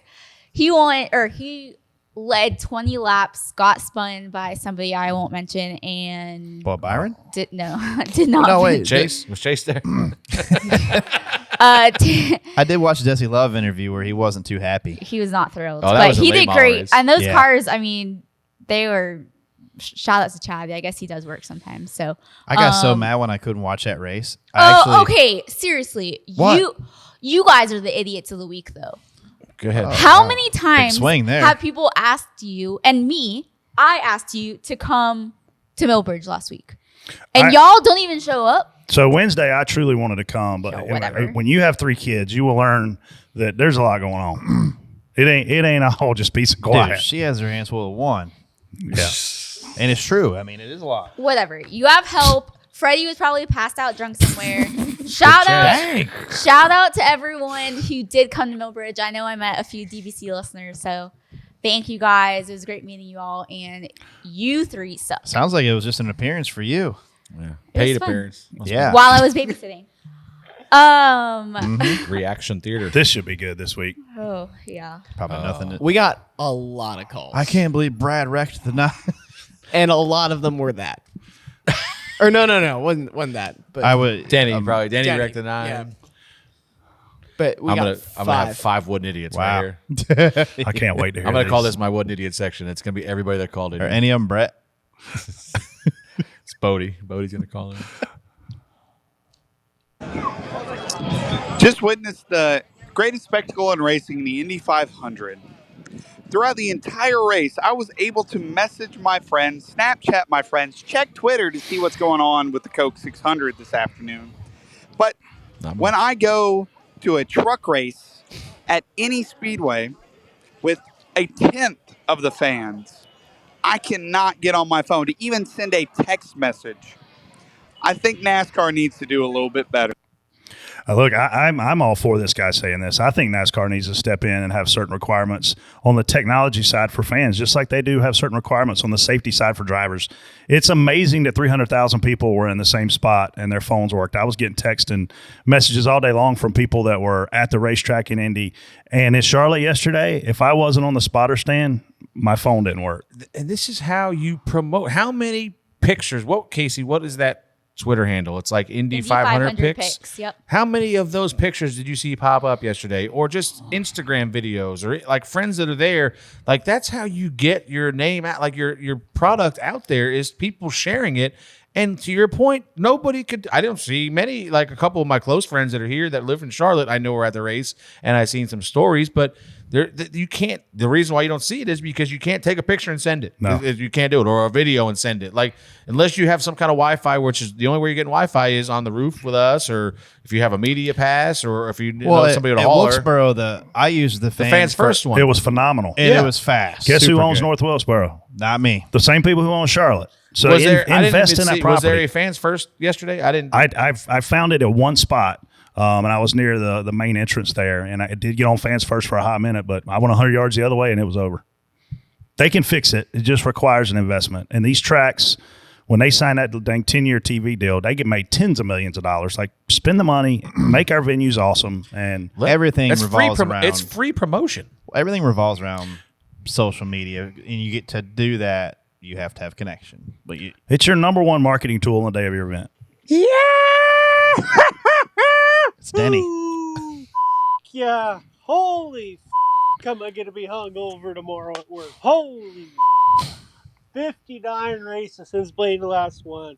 He led 20 laps. Got spun by somebody I won't mention, and Bob Byron? did not. No, wait. Chase? Was Chase there? I did watch Jesse Love interview where he wasn't too happy. He was not thrilled, Oh, that but was a he late did model great. race. And those Yeah. cars, they were. Shout out to Chad. I guess he does work sometimes. So I got so mad when I couldn't watch that race. okay. Seriously, What? you guys are the idiots of the week, though. Go ahead. How many times swing there. have people asked you and me? I asked you to come to Millbridge last week, and y'all don't even show up. So Wednesday, I truly wanted to come, but whatever. when you have 3 kids, you will learn that there's a lot going on. It ain't all just peace and quiet. Dude, she has her hands full of one. Yeah. And it's true. It is a lot. Whatever. You have help. Freddie was probably passed out drunk somewhere. Shout out to everyone who did come to Millbridge. I know I met a few DBC listeners, so thank you guys. It was great meeting you all, and you 3 suck. Sounds like it was just an appearance for you. Yeah. Paid fun. appearance. Yeah. While I was babysitting. Reaction theater. This should be good this week. Oh yeah. Probably nothing. We got a lot of calls. I can't believe Brad wrecked the night. And a lot of them were that. Or no, wasn't that. But I would. Danny probably. Danny Danny, wrecked the 9. yeah. But we I'm got gonna 5. have 5 wooden idiots Wow. right here. I can't wait to hear I'm gonna call these. this my wooden idiot section. It's gonna be everybody that called in. Are any of them Brett? It's Bodie. Bodie's gonna call in. Just witnessed the greatest spectacle in racing, the Indy 500. Throughout the entire race, I was able to message my friends, Snapchat my friends, check Twitter to see what's going on with the Coke 600 this afternoon. But when I go to a truck race at any speedway with a 10th of the fans, I cannot get on my phone to even send a text message. I think NASCAR needs to do a little bit better. Look, I'm all for this guy saying this. I think NASCAR needs to step in and have certain requirements on the technology side for fans, just like they do have certain requirements on the safety side for drivers. It's amazing that 300,000 people were in the same spot and their phones worked. I was getting text and messages all day long from people that were at the racetrack in Indy. And in Charlotte yesterday, if I wasn't on the spotter stand, my phone didn't work. And this is how you promote. How many pictures? Casey, what is that Twitter handle. It's like Indy Indy 500 pics. Yep. How many of those pictures did you see pop up yesterday, or just Instagram videos, or like friends that are there? Like that's how you get your name out, like your product out there is people sharing it. And to your point, nobody could. I don't see many, like a couple of my close friends that are here that live in Charlotte. I know were at the race, and I've seen some stories, but you can't. The reason why you don't see it is because you can't take a picture and send it. No. You can't do it, or a video and send it. Like unless you have some kind of Wi-Fi, which is the only way you're getting Wi-Fi is on the roof with us, or if you have a media pass, or if you know somebody to at hauler. Wilkesboro, I used the Fans first one. It was phenomenal. and it was fast. Guess who Super owns good. North Wilkesboro? Not me. The same people who own Charlotte. So was there, I didn't invest even in that see- property. Was there a fans first yesterday? I didn't. I found it at one spot, and I was near the main entrance there, and I did get on fans first for a hot minute, but I went 100 yards the other way, and it was over. They can fix it. It just requires an investment. And these tracks, when they sign that dang 10-year TV deal, they get made tens of millions of dollars. Like, spend the money, make our venues awesome, and Everything It's free revolves around. It's free promotion. Everything revolves around social media, and you get to do that. You have to have connection, but it's your number one marketing tool on the day of your event. it's Denny. Yeah, holy am I going to be hungover tomorrow at work? Holy 59 races since playing the last one.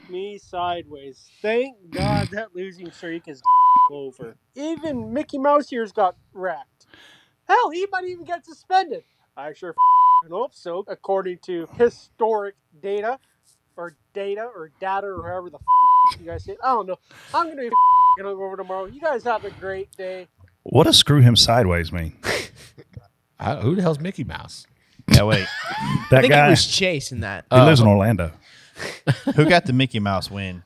Me sideways. Thank God that losing streak is over. Even Mickey Mouse ears got wrecked. Hell, he might even get suspended. I sure hope so, according to historic data, or however the you guys say it. I don't know. I'm going to be hungover tomorrow. You guys have a great day. What does screw him sideways mean? Who the hell's Mickey Mouse? Yeah, wait. I That think guy, it was Chase in that. he lives in Orlando. Who got the Mickey Mouse win?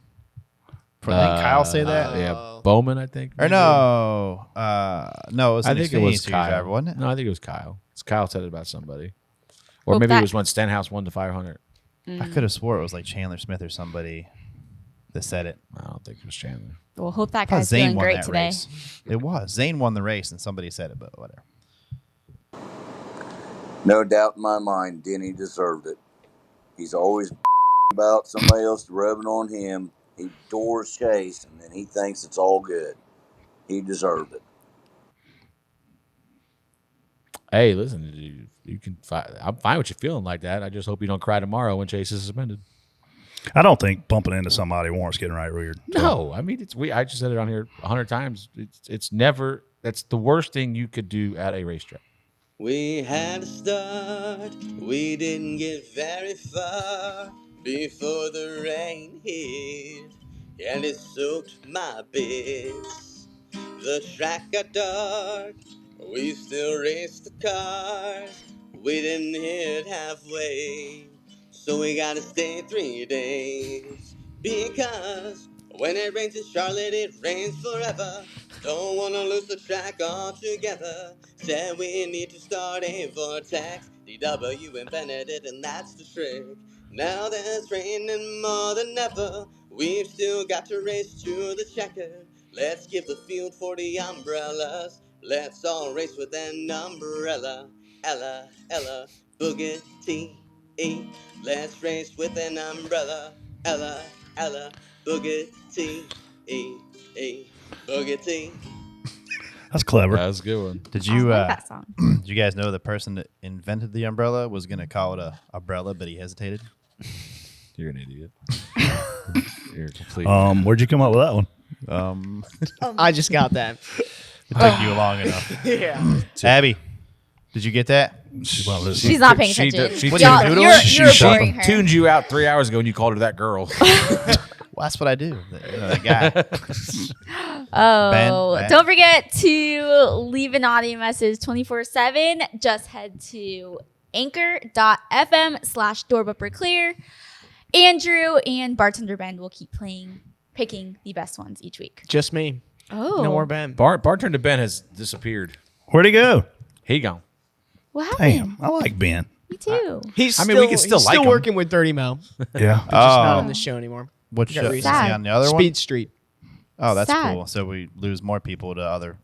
Did Kyle say that? Yeah, Bowman, I think. Or no, no, it was I an think it was Xfinity Kyle. driver, wasn't it? No, I think it was Kyle. Kyle said it about somebody, or Well, maybe it that- was when Stenhouse won the 500. I could have swore it was like Chandler Smith or somebody that said it. I don't think it was Chandler. Well, hope that I thought guy's Zane feeling won great that today. race. It was. Zane won the race, and somebody said it, but whatever. No doubt in my mind, Denny deserved it. He's always about somebody else rubbing on him. He adores Chase, and then he thinks it's all good. He deserved it. Hey, listen, you can. I'm fine with you feeling like that. I just hope you don't cry tomorrow when Chase is suspended. I don't think bumping into somebody warrants getting right reared. No, I mean I just said it on here 100 times. It's never. That's the worst thing you could do at a racetrack. We had a start, we didn't get very far before the rain hit, and it soaked my bits. The track got dark, we still raced the cars, we didn't hit halfway, so we gotta stay 3 days, because when it rains in Charlotte, it rains forever. Don't wanna lose the track altogether. Said we need to start a vortex. DW invented it, and that's the trick. Now that it's raining more than ever, we've still got to race to the checker. Let's give the field 40 umbrellas. Let's all race with an umbrella. Ella, Boogie T-E. Let's race with an umbrella. Ella, Boogie T-E. Boogie T. That's clever. That was a good one. Did I you like that song. did you guys know the person that invented the umbrella was going to call it a umbrella, but he hesitated? You're an idiot. You're complete. Where'd you come up with that one? I just got that. It took you long enough. Yeah. Abby, did you get that? She's not paying She attention. did- she Y'all- did- you're she boring her. tuned you out 3 hours ago, and you called her that girl. Well, that's what I do. The guy. Oh, Ben. don't forget to leave an audio message 24/7. Just head to anchor.fm/doorbumperclear. Andrew and Bartender Ben will keep picking the best ones each week. Just me. Oh. No more Ben. Bartender Ben has disappeared. Where'd he go? He gone. What happened? Damn, I like Ben. Me too. He's I mean, we can still he's like still him. working with 30 Mile. Yeah. Just not Oh, on the show anymore. what Got show? Is he reasons. on the other one? Speed Street. Oh, that's Sad. cool. So we lose more people to other.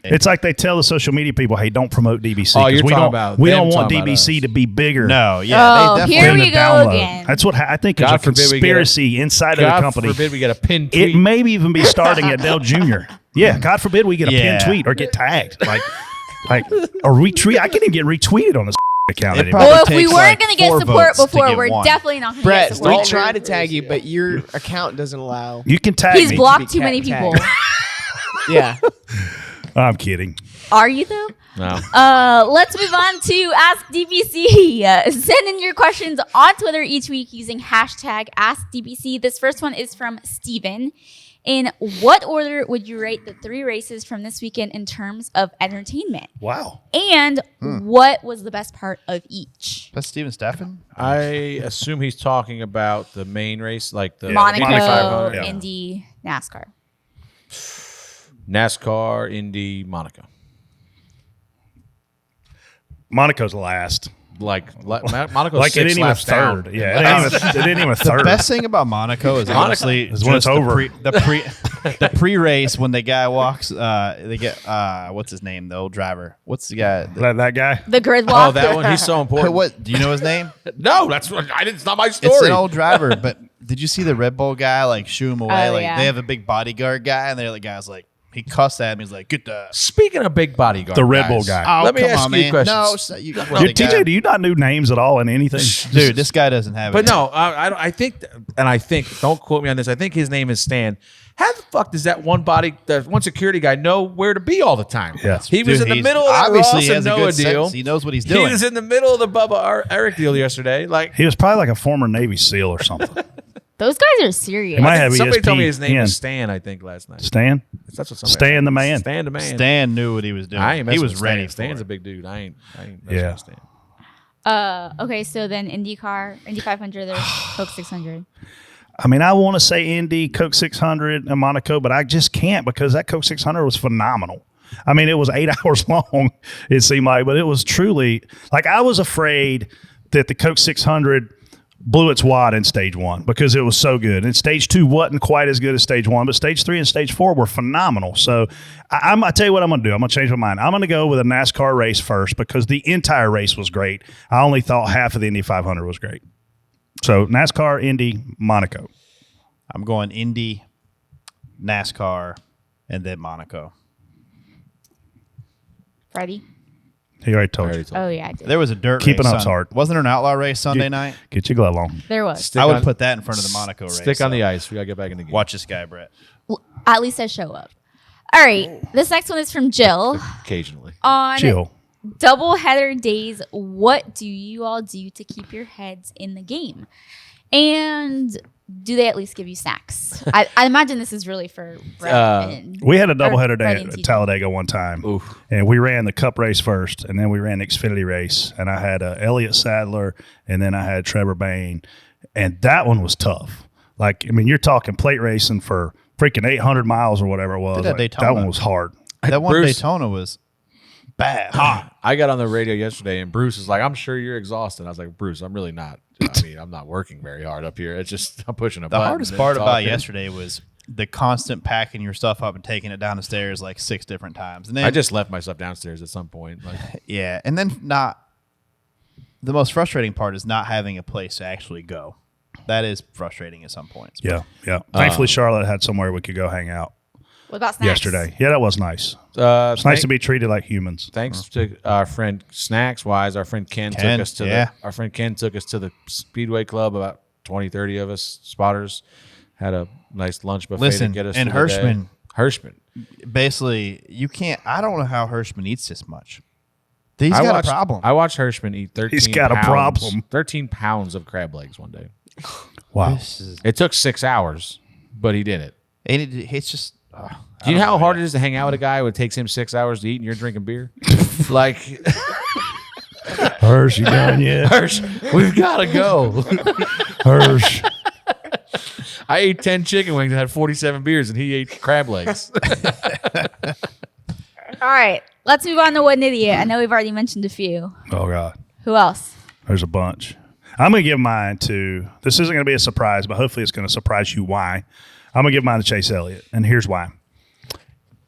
It's like they tell the social media people, "Hey, don't promote DBC." Oh, you're we talking don't, about we them don't want talking about DBC us. to be bigger. No, yeah, Oh, they definitely. here than we the go download. again. That's what I think is God a forbid we get a- conspiracy inside of the God company. forbid we get a pin tweet. It may even be starting at Dell Jr. Yeah, God forbid we get a Yeah. pinned tweet or get tagged, like or retweet. I can't even get retweeted on this account It anymore. probably Well, if we takes, weren't like, going to get 4 support votes to before, get we're one. definitely not going to get Brett, support. we try to tag you, but your account doesn't allow. You can tag He's me. blocked to be too many tagged. people. Yeah. I'm kidding. Are you though? No. Let's move on to Ask DBC. Send in your questions on Twitter each week using hashtag AskDBC. This first one is from Steven. In what order would you rate the 3 races from this weekend in terms of entertainment? Wow. And what was the best part of each? That's Steven Steffen. I assume he's talking about the main race, like the Monaco, Indy 500. Yeah. Indy, NASCAR. NASCAR, Indy, Monaco. Monaco's last. Monaco's Like it 6 ain't even laps down. third. Yeah, it ain't even The third. best thing about Monaco is honestly is when it's just over. the pre-race when the guy walks. They get what's his name? The old driver. What's the guy? that guy. The grid walk. Oh, that one. He's so important. What do you know his name? No, that's what I didn't. It's not my story. It's an old driver. But did you see the Red Bull guy like shoo him away? Oh, Like yeah. they have a big bodyguard guy, and the guy's like he cussed at him. He's like, "Get the." Speaking of big bodyguard, The Red Bull guys, guy. Oh, let me come ask on, you a man. question. No, so you, TJ, do you not know names at all in anything? dude, this guy doesn't have it. But no, I think, don't quote me on this. I think his name is Stan. How the fuck does that one security guy know where to be all the time? Yeah. He was in the middle of that obviously Ross he has and a Noah good deal. sense. He knows what he's He doing. was in the middle of the Bubba Aric deal yesterday. Like He was probably like a former Navy SEAL or something. Those guys are serious. He might have somebody told me ESPN. his name was Stan. I think last night. Stan? That's what somebody Stan the man. Stan the man. Stan knew what he was doing. I ain't He messing was with ready. Stan. Stan's for a it. big dude. I ain't messing Yeah. with Stan. Okay, so then IndyCar, Indy 500, there's Coke 600. I mean, I want to say Indy, Coke 600, and Monaco, but I just can't because that Coke 600 was phenomenal. I mean, it was 8 hours long, it seemed like, but it was truly like I was afraid that the Coke 600 blew its wad in stage 1 because it was so good. And stage 2 wasn't quite as good as stage 1, but stage 3 and stage 4 were phenomenal. So I tell you what I'm going to do. I'm going to change my mind. I'm going to go with a NASCAR race first because the entire race was great. I only thought half of the Indy 500 was great. So NASCAR, Indy, Monaco. I'm going Indy, NASCAR, and then Monaco. Freddie? He already told you. Oh, yeah, I did. There was a dirt Keeping race. up's hard. Wasn't there an outlaw race Sunday night? Get your glove on. There was. I would put that in front of the Monaco race. Stick on so the ice. We gotta get back in the game. Watch this guy, Brett. At least I show up. All right. This next one is from Jill. Occasionally. On Chill. doubleheader days, what do you all do to keep your heads in the game? And do they at least give you snacks? I imagine this is really for Brett and We had a doubleheader day Freddie and at TJ. Talladega one time, and we ran the Cup race first, and then we ran the Xfinity race, and I had Elliott Sadler, and then I had Trevor Bayne, and that one was tough. Like, I mean, you're talking plate racing for freaking 800 miles or whatever it was. Did that Like, Daytona. that one was hard. That one Bruce- Daytona was bad. Hot. I got on the radio yesterday, and Bruce is like, "I'm sure you're exhausted." I was like, "Bruce, I'm really not. I mean, I'm not working very hard up here. It's just I'm pushing a The button." hardest and part it's about all good. yesterday was the constant packing your stuff up and taking it down the stairs like 6 different times. And then I just left my stuff downstairs at some point. Like, yeah, and then the most frustrating part is not having a place to actually go. That is frustrating at some points. Yeah, yeah. Thankfully, Charlotte had somewhere we could go hang out What about snacks? yesterday. Yeah, that was nice. It's nice to be treated like humans. Thanks to our friend Snacks Wise, our friend Ken took us to the Speedway Club. About 20-30 of us spotters had a nice lunch buffet Listen, to get us. and through the day. Hirschman. Basically, you can't. I don't know how Hirschman eats this much. He's got a problem. I watched Hirschman eat 13. He's got a pounds- problem. 13 pounds of crab legs one day. Wow. It took 6 hours, but he did it. And it's just. Do you know how hard it is to hang out with a guy when it takes him 6 hours to eat and you're drinking beer? Like, Hirsch, you done yet? Hirsch, we've got to go. Hirsch. I ate 10 chicken wings and had 47 beers, and he ate crab legs. All right. Let's move on to What an Idiot. I know we've already mentioned a few. Oh, God. Who else? There's a bunch. I'm going to give mine to, this isn't going to be a surprise, but hopefully it's going to surprise you why. I'm going to give mine to Chase Elliott, and here's why.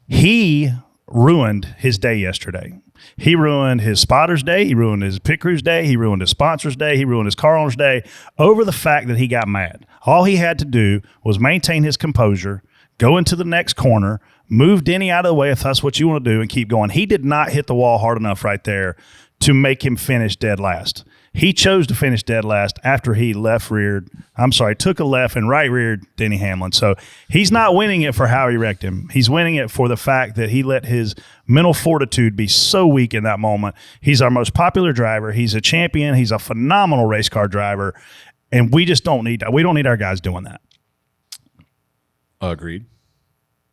He ruined his day yesterday. He ruined his spotter's day. He ruined his pit crew's day. He ruined his sponsor's day. He ruined his car owner's day over the fact that he got mad. All he had to do was maintain his composure, go into the next corner, move Denny out of the way if that's what you want to do, and keep going. He did not hit the wall hard enough right there to make him finish dead last. He chose to finish dead last after he took a left and right-reared Denny Hamlin. So he's not winning it for how he wrecked him. He's winning it for the fact that he let his mental fortitude be so weak in that moment. He's our most popular driver. He's a champion. He's a phenomenal race car driver. And we just don't need our guys doing that. Agreed.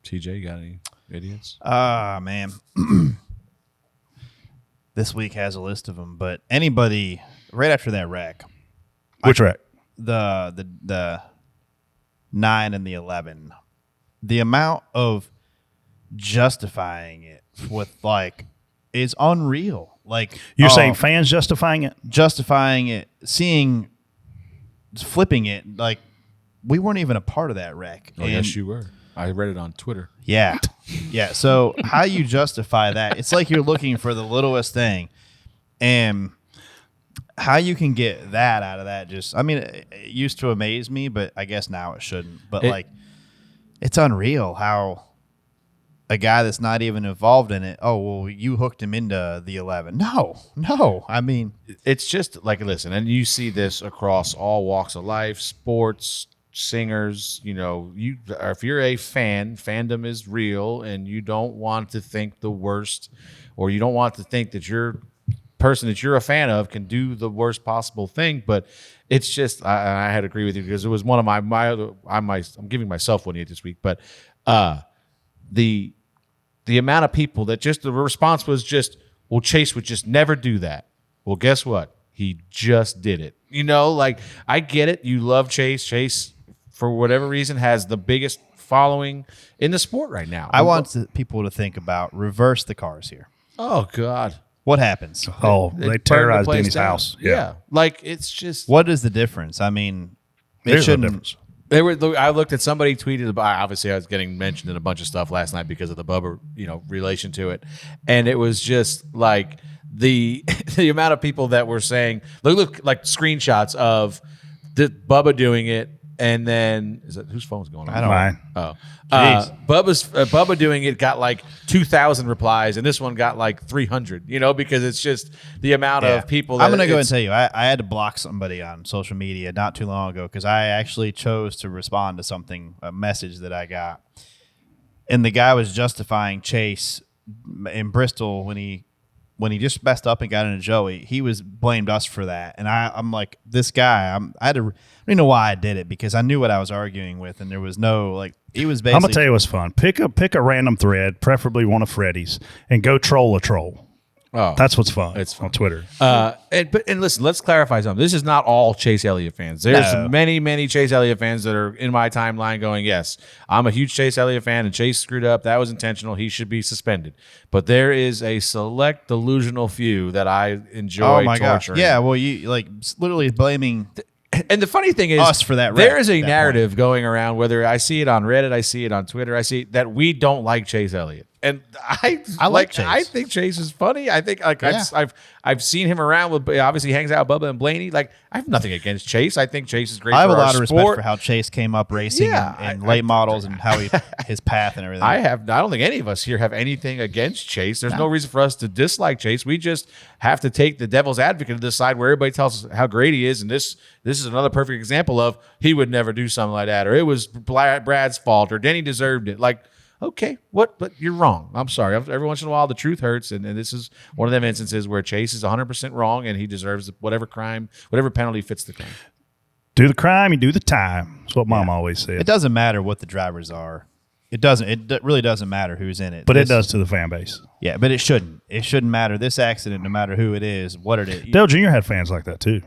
TJ, got any idiots? Man. This week has a list of them, but anybody right after that wreck. Which wreck? The 9 and the 11. The amount of justifying it with is unreal. You're saying fans justifying it? Justifying it, flipping it. We weren't even a part of that wreck. Oh, yes, you were. I read it on Twitter. Yeah. Yeah. So how you justify that? It's like you're looking for the littlest thing. And how you can get that out of that it used to amaze me, but I guess now it shouldn't. But it's unreal how a guy that's not even involved in it, you hooked him into the 11. No. I mean, it's just listen, and you see this across all walks of life, sports, singers, if you're a fan, fandom is real, and you don't want to think the worst, or you don't want to think that your person that you're a fan of can do the worst possible thing. But it's just, I had to agree with you because it was one of I'm giving myself one this week, but the amount of people that the response was just, well, Chase would just never do that. Well, guess what? He just did it. I get it. You love Chase. Chase, for whatever reason, has the biggest following in the sport right now. I want people to think about reverse the cars here. Oh, God. What happens? They terrorized Denny's house. Yeah. It's just. What is the difference? I mean, there's no difference. I looked at somebody tweeted about, obviously I was getting mentioned in a bunch of stuff last night because of the Bubba, relation to it. And it was just the amount of people that were saying, look like screenshots of the Bubba doing it. And then whose phone's going on? I don't know. Oh, Bubba doing it got 2,000 replies, and this one got 300. Because it's just the amount of people. I'm gonna go and tell you, I had to block somebody on social media not too long ago because I actually chose to respond to a message that I got, and the guy was justifying Chase in Bristol when he just messed up and got into Joey. He was blamed us for that, and I'm like, this guy. I don't know why I did it because I knew what I was arguing with, and there was no he was basically. I'm gonna tell you what's fun. Pick a random thread, preferably one of Freddy's, and go troll a troll. Oh, that's what's fun. It's fun on Twitter. And listen, let's clarify something. This is not all Chase Elliott fans. There's many Chase Elliott fans that are in my timeline going, yes, I'm a huge Chase Elliott fan, and Chase screwed up. That was intentional. He should be suspended. But there is a select delusional few that I enjoy torturing. God. Yeah, well, you literally blaming. And the funny thing is, us for that. There is a narrative going around, whether I see it on Reddit, I see it on Twitter, I see that we don't like Chase Elliott. And I like Chase. I think Chase is funny. I think I've seen him around with, obviously hangs out with Bubba and Blaney. I have nothing against Chase. I think Chase is great. I have for a lot of sport. respect for how Chase came up racing and late models and how his path and everything. I don't think any of us here have anything against Chase. There's no reason for us to dislike Chase. We just have to take the devil's advocate to decide where everybody tells us how great he is. And this is another perfect example of he would never do something like that, or it was Brad's fault, or Denny deserved it. Okay, what? But you're wrong. I'm sorry. Every once in a while, the truth hurts, and this is one of them instances where Chase is 100% wrong, and he deserves whatever penalty fits the crime. Do the crime, you do the time. That's what Mom always said. It doesn't matter what the drivers are. It doesn't. It really doesn't matter who's in it. But it does to the fan base. Yeah, but it shouldn't. It shouldn't matter. This accident, no matter who it is, what it is. Dale Jr. had fans like that too.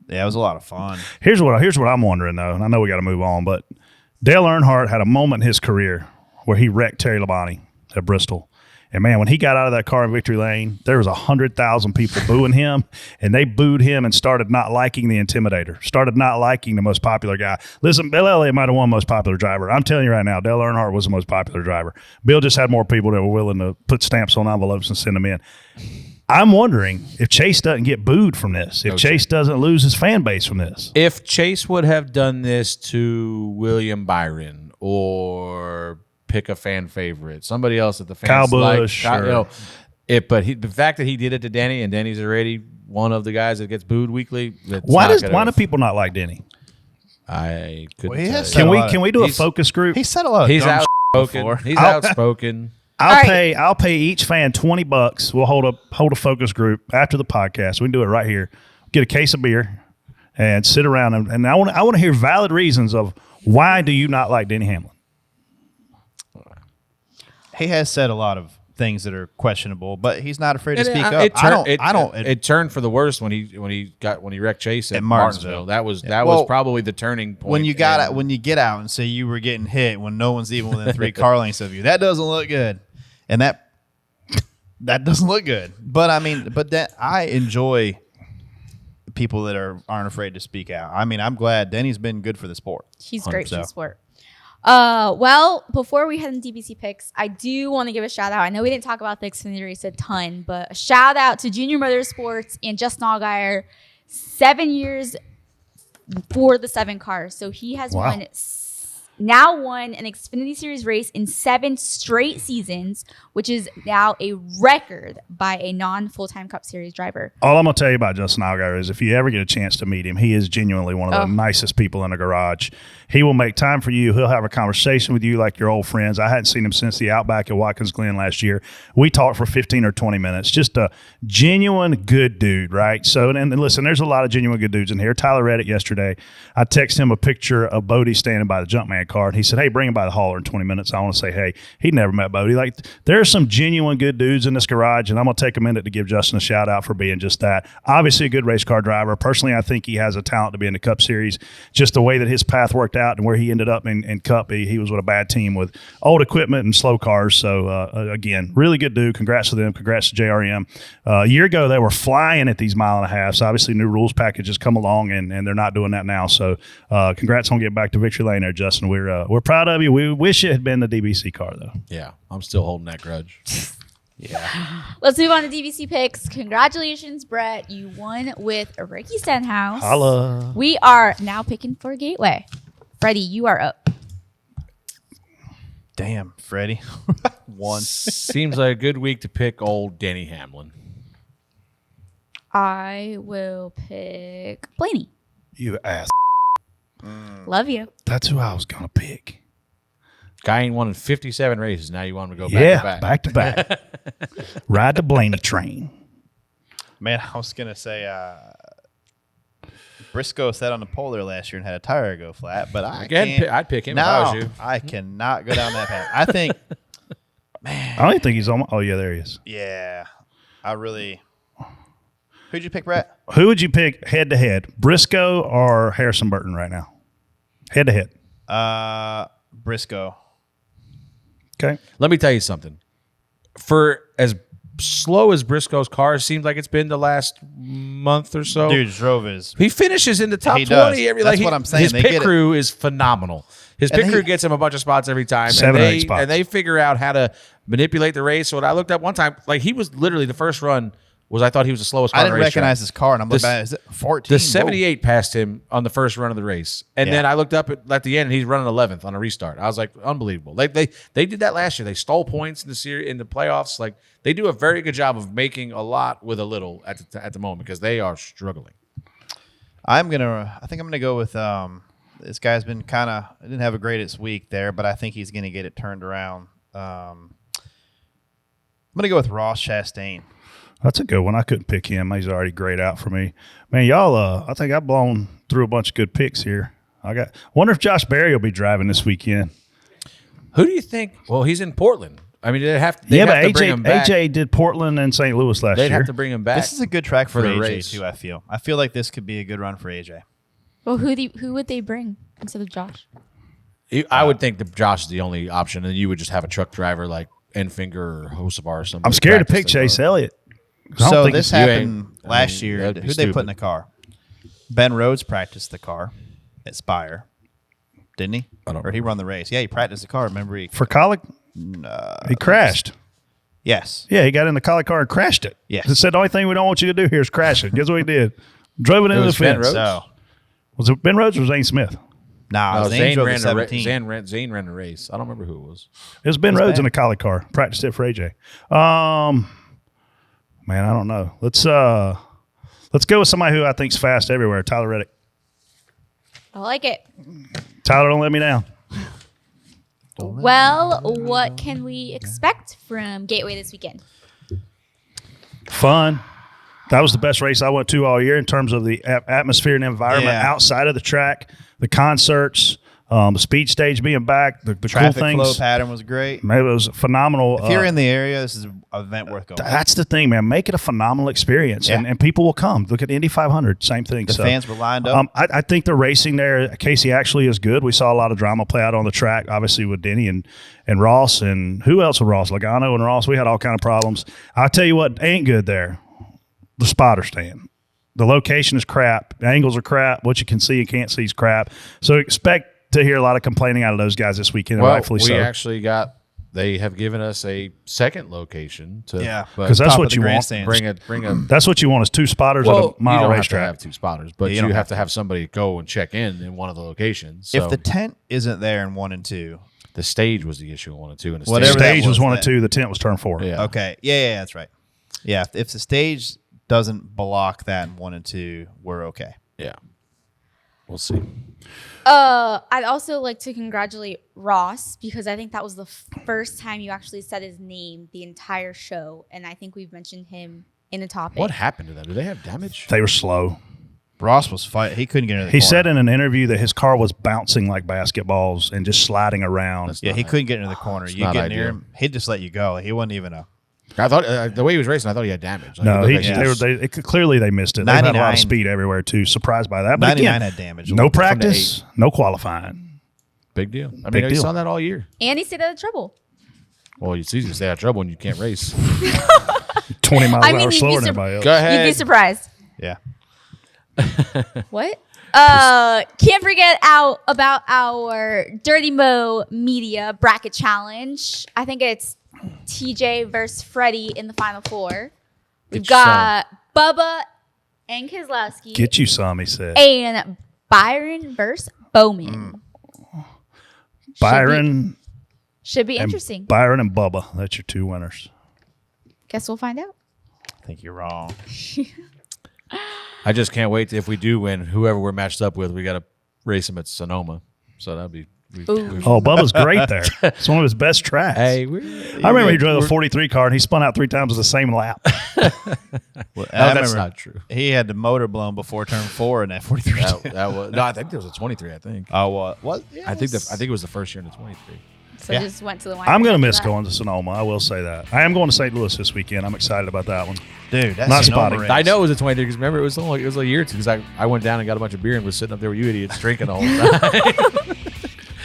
Yeah, it was a lot of fun. Here's what I'm wondering though, and I know we got to move on, but Dale Earnhardt had a moment in his career where he wrecked Terry Labonte at Bristol. And man, when he got out of that car in victory lane, there was 100,000 people booing him, and they booed him and started not liking the Intimidator, started not liking the most popular guy. Listen, Bill Elliott might have won most popular driver. I'm telling you right now, Dale Earnhardt was the most popular driver. Bill just had more people that were willing to put stamps on envelopes and send them in. I'm wondering if Chase doesn't get booed from this, if Chase doesn't lose his fan base from this. If Chase would have done this to William Byron or pick a fan favorite, somebody else that the fans Kyle Busch, the fact that he did it to Denny, and Denny's already one of the guys that gets booed weekly. Why do people not like Denny? I couldn't. Can we do a focus group? He said a lot of He's dumb outspoken. He's outspoken. I'll pay each fan $20. We'll hold a focus group after the podcast. We can do it right here. Get a case of beer and sit around and I want to hear valid reasons of why do you not like Denny Hamlin? He has said a lot of things that are questionable, but he's not afraid to speak up. It turned for the worst when he wrecked Chase at Martinsville. That was probably the turning point. When you get out and say you were getting hit when no one's even within 3 car lengths of you, that doesn't look good, and that doesn't look good. But I enjoy people that aren't afraid to speak out. I mean, I'm glad Denny's been good for the sport. He's great for the sport. Well, before we head into DBC picks, I do want to give a shout out. I know we didn't talk about the Xfinity race a ton, but a shout out to Junior Motorsports and Justin Allgaier, 7 years for the 7 cars. So he has won an Xfinity Series race in 7 straight seasons, which is now a record by a non-full-time Cup Series driver. All I'm going to tell you about Justin Allgaier is if you ever get a chance to meet him, he is genuinely one of the nicest people in the garage. He will make time for you. He'll have a conversation with you like your old friends. I hadn't seen him since the Outback at Watkins Glen last year. We talked for 15 or 20 minutes. Just a genuine good dude, right? So, and listen, there's a lot of genuine good dudes in here. Tyler Reddick yesterday, I texted him a picture of Bodie standing by the Jumpman car, and he said, hey, bring him by the hauler in 20 minutes. I want to say, hey, he'd never met Bodie. Like, there are some genuine good dudes in this garage, and I'm going to take a minute to give Justin a shout out for being just that. Obviously a good race car driver. Personally, I think he has a talent to be in the Cup Series. Just the way that his path worked out and where he ended up in Cup, he was with a bad team with old equipment and slow cars. So, again, really good dude. Congrats to them. Congrats to JRM. A year ago, they were flying at these 1.5 miles. Obviously, new rules packages come along, and they're not doing that now. So, congrats on getting back to victory lane there, Justin. We're proud of you. We wish it had been the DBC car, though. Yeah, I'm still holding that grudge. Yeah. Let's move on to DBC picks. Congratulations, Brett. You won with Ricky Stenhouse. Holla. We are now picking for Gateway. Freddie, you are up. Damn, Freddie. One. Seems like a good week to pick old Denny Hamlin. I will pick Blaney. You ass. Love you. That's who I was going to pick. Guy ain't won in 57 races. Now you want him to go back to back. Back to back. Ride the Blaney train. Man, I was going to say Briscoe sat on the pole there last year and had a tire go flat, but I'd pick him if I was you. I cannot go down that path. I think, man. I don't even think he's on. Oh, yeah, there he is. Yeah. Who'd you pick, Brett? Who would you pick head to head? Briscoe or Harrison Burton right now? Head to head. Briscoe. Okay. Let me tell you something. For as slow as Briscoe's car seems like it's been the last month or so. Dude drove his. He finishes in the top 20. That's what I'm saying. His pit crew is phenomenal. His pit crew gets him a bunch of spots every time. 7 or 8 spots. And they figure out how to manipulate the race. So when I looked up one time, like he was literally the first run I thought he was the slowest car. I didn't recognize his car, and I'm looking at it. Is it 14? The 78 passed him on the first run of the race. And then I looked up at the end, and he's running 11th on a restart. I was like, unbelievable. They did that last year. They stole points in the series, in the playoffs. Like, they do a very good job of making a lot with a little at the moment because they are struggling. I think I'm gonna go with this guy's been didn't have a greatest week there, but I think he's gonna get it turned around. I'm gonna go with Ross Chastain. That's a good one. I couldn't pick him. He's already grayed out for me. Man, y'all, I think I've blown through a bunch of good picks here. Wonder if Josh Berry will be driving this weekend. Who do you think? Well, he's in Portland. I mean, they have to bring him back. AJ did Portland and St. Louis last year. They'd have to bring him back. This is a good track for the AJ race too. I feel like this could be a good run for AJ. Well, who would they bring instead of Josh? I would think that Josh is the only option, and you would just have a truck driver like Enfinger or Hocevar or something. I'm scared to pick Chase Elliott. So this happened last mean, year. that'd be Who'd they put in stupid. the car? Ben Rhodes practiced the car at Spire, didn't he? I don't Or he run the race. Yeah, he practiced the car. Remember he? For Collick? He crashed. Yes. Yeah, he got in the Collick car and crashed it. Yes. He said, the only thing we don't want you to do here is crash it. Guess what he did? Drove it into the was Ben fence. Rhodes? So Was it Ben Rhodes or Zane Smith? nah, No, Zane Zane drove ran the the 17. Zane ran the race. I don't remember who it was. It was Ben It was Rhodes Ben. in a Collick car. Practiced it for AJ. Man, I don't know. Let's go with somebody who I think's fast everywhere. Tyler Reddick. I like it. Tyler, don't let me down. Well, what can we expect from Gateway this weekend? Fun. That was the best race I went to all year in terms of the atmosphere and environment Yeah. outside of the track, the concerts, the speed stage being back, the cool Traffic things. flow pattern was great. Man, it was phenomenal. If you're in the area, this is an event worth going. That's the thing, man. Make it a phenomenal experience, Yeah. and people will come. Look at Indy 500, same thing. The fans were lined up. I think the racing there, Casey, actually is good. We saw a lot of drama play out on the track, obviously with Denny and Ross, and who else with Ross? Logano and Ross. We had all kind of problems. I'll tell you what ain't good there. The spotter stand. The location is crap. The angles are crap. What you can see and can't see is crap. So expect to hear a lot of complaining out of those guys this weekend, and Well, rightfully we so. actually they have given us a second location to but 'Cause that's top what of the you want. grandstands. bring a That's what you want is two spotters well, at a you mile don't racetrack. have to have two spotters, but Yeah, you you, don't have have to have somebody go and check in one of the locations. So If the tent isn't there in 1 and 2, the stage was the issue in 1 and 2, and the The Whatever stage, that stage was was 1 and then. 2. The tent was turn 4. yeah. okay, yeah, that's right. Yeah, if the stage doesn't block that in 1 and 2, we're okay. Yeah. We'll see. I'd also like to congratulate Ross because I think that was the first time you actually said his name the entire show, and I think we've mentioned him in a topic. What happened to them? Do they have damage? They were slow. Ross was fighting. He couldn't get into the He corner. said in an interview that his car was bouncing like basketballs and just sliding around. That's Yeah, not he ideal. couldn't get into the corner. It's You not get near ideal. him, he'd just let you go. He wasn't even a. I thought the way he was racing, I thought he had damage. Like, No, it looked like clearly they missed it. They had a lot 99 of speed everywhere too. Surprised by that. But 99 again, had damage. no From the practice, no qualifying. big deal. I Big mean, you deal. saw that all year. And he stayed out of trouble. Well, it's easy to stay out of trouble when you can't race. 20 miles I an mean, hour you'd slower be than everybody else. Go You'd ahead. be surprised. Yeah. What? Can't forget about our Dirty Mo Media bracket challenge. I think it's TJ versus Freddy in the final four. We've Get got Bubba and Keselowski Get you some, he said. and Byron versus Bowman. Byron Should be and interesting. Byron and Bubba. That's your two winners. Guess we'll find out. I think you're wrong. I just can't wait if we do win. Whoever we're matched up with, we got to race him at Sonoma. So that'd be. Oh, Bubba's great there. It's one of his best tracks. Hey, I remember he drove a 43 car and he spun out 3 times with the same lap. Well, No, I that's remember not true. He had the motor blown before turn 4 in that 43. That was no. I think there was a 23. I think. Oh, what? Yeah, I think it was the first year in the 23. So Yeah. just went to the wine. I'm going to after miss that. going to Sonoma. I will say that. I am going to St. Louis this weekend. I'm excited about that one. Dude, that's Not Sonoma spotting. race. I know it was a 23 because remember it was a year or two because I went down and got a bunch of beer and was sitting up there with you idiots drinking the whole time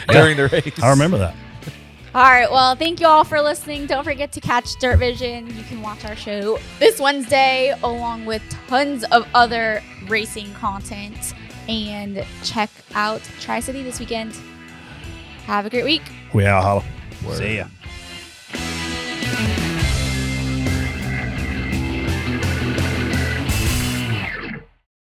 during the race. I remember that. All right. Well, thank you all for listening. Don't forget to catch Dirt Vision. You can watch our show this Wednesday along with tons of other racing content. And check out Tri-City this weekend. Have a great week. We out, holla. See ya.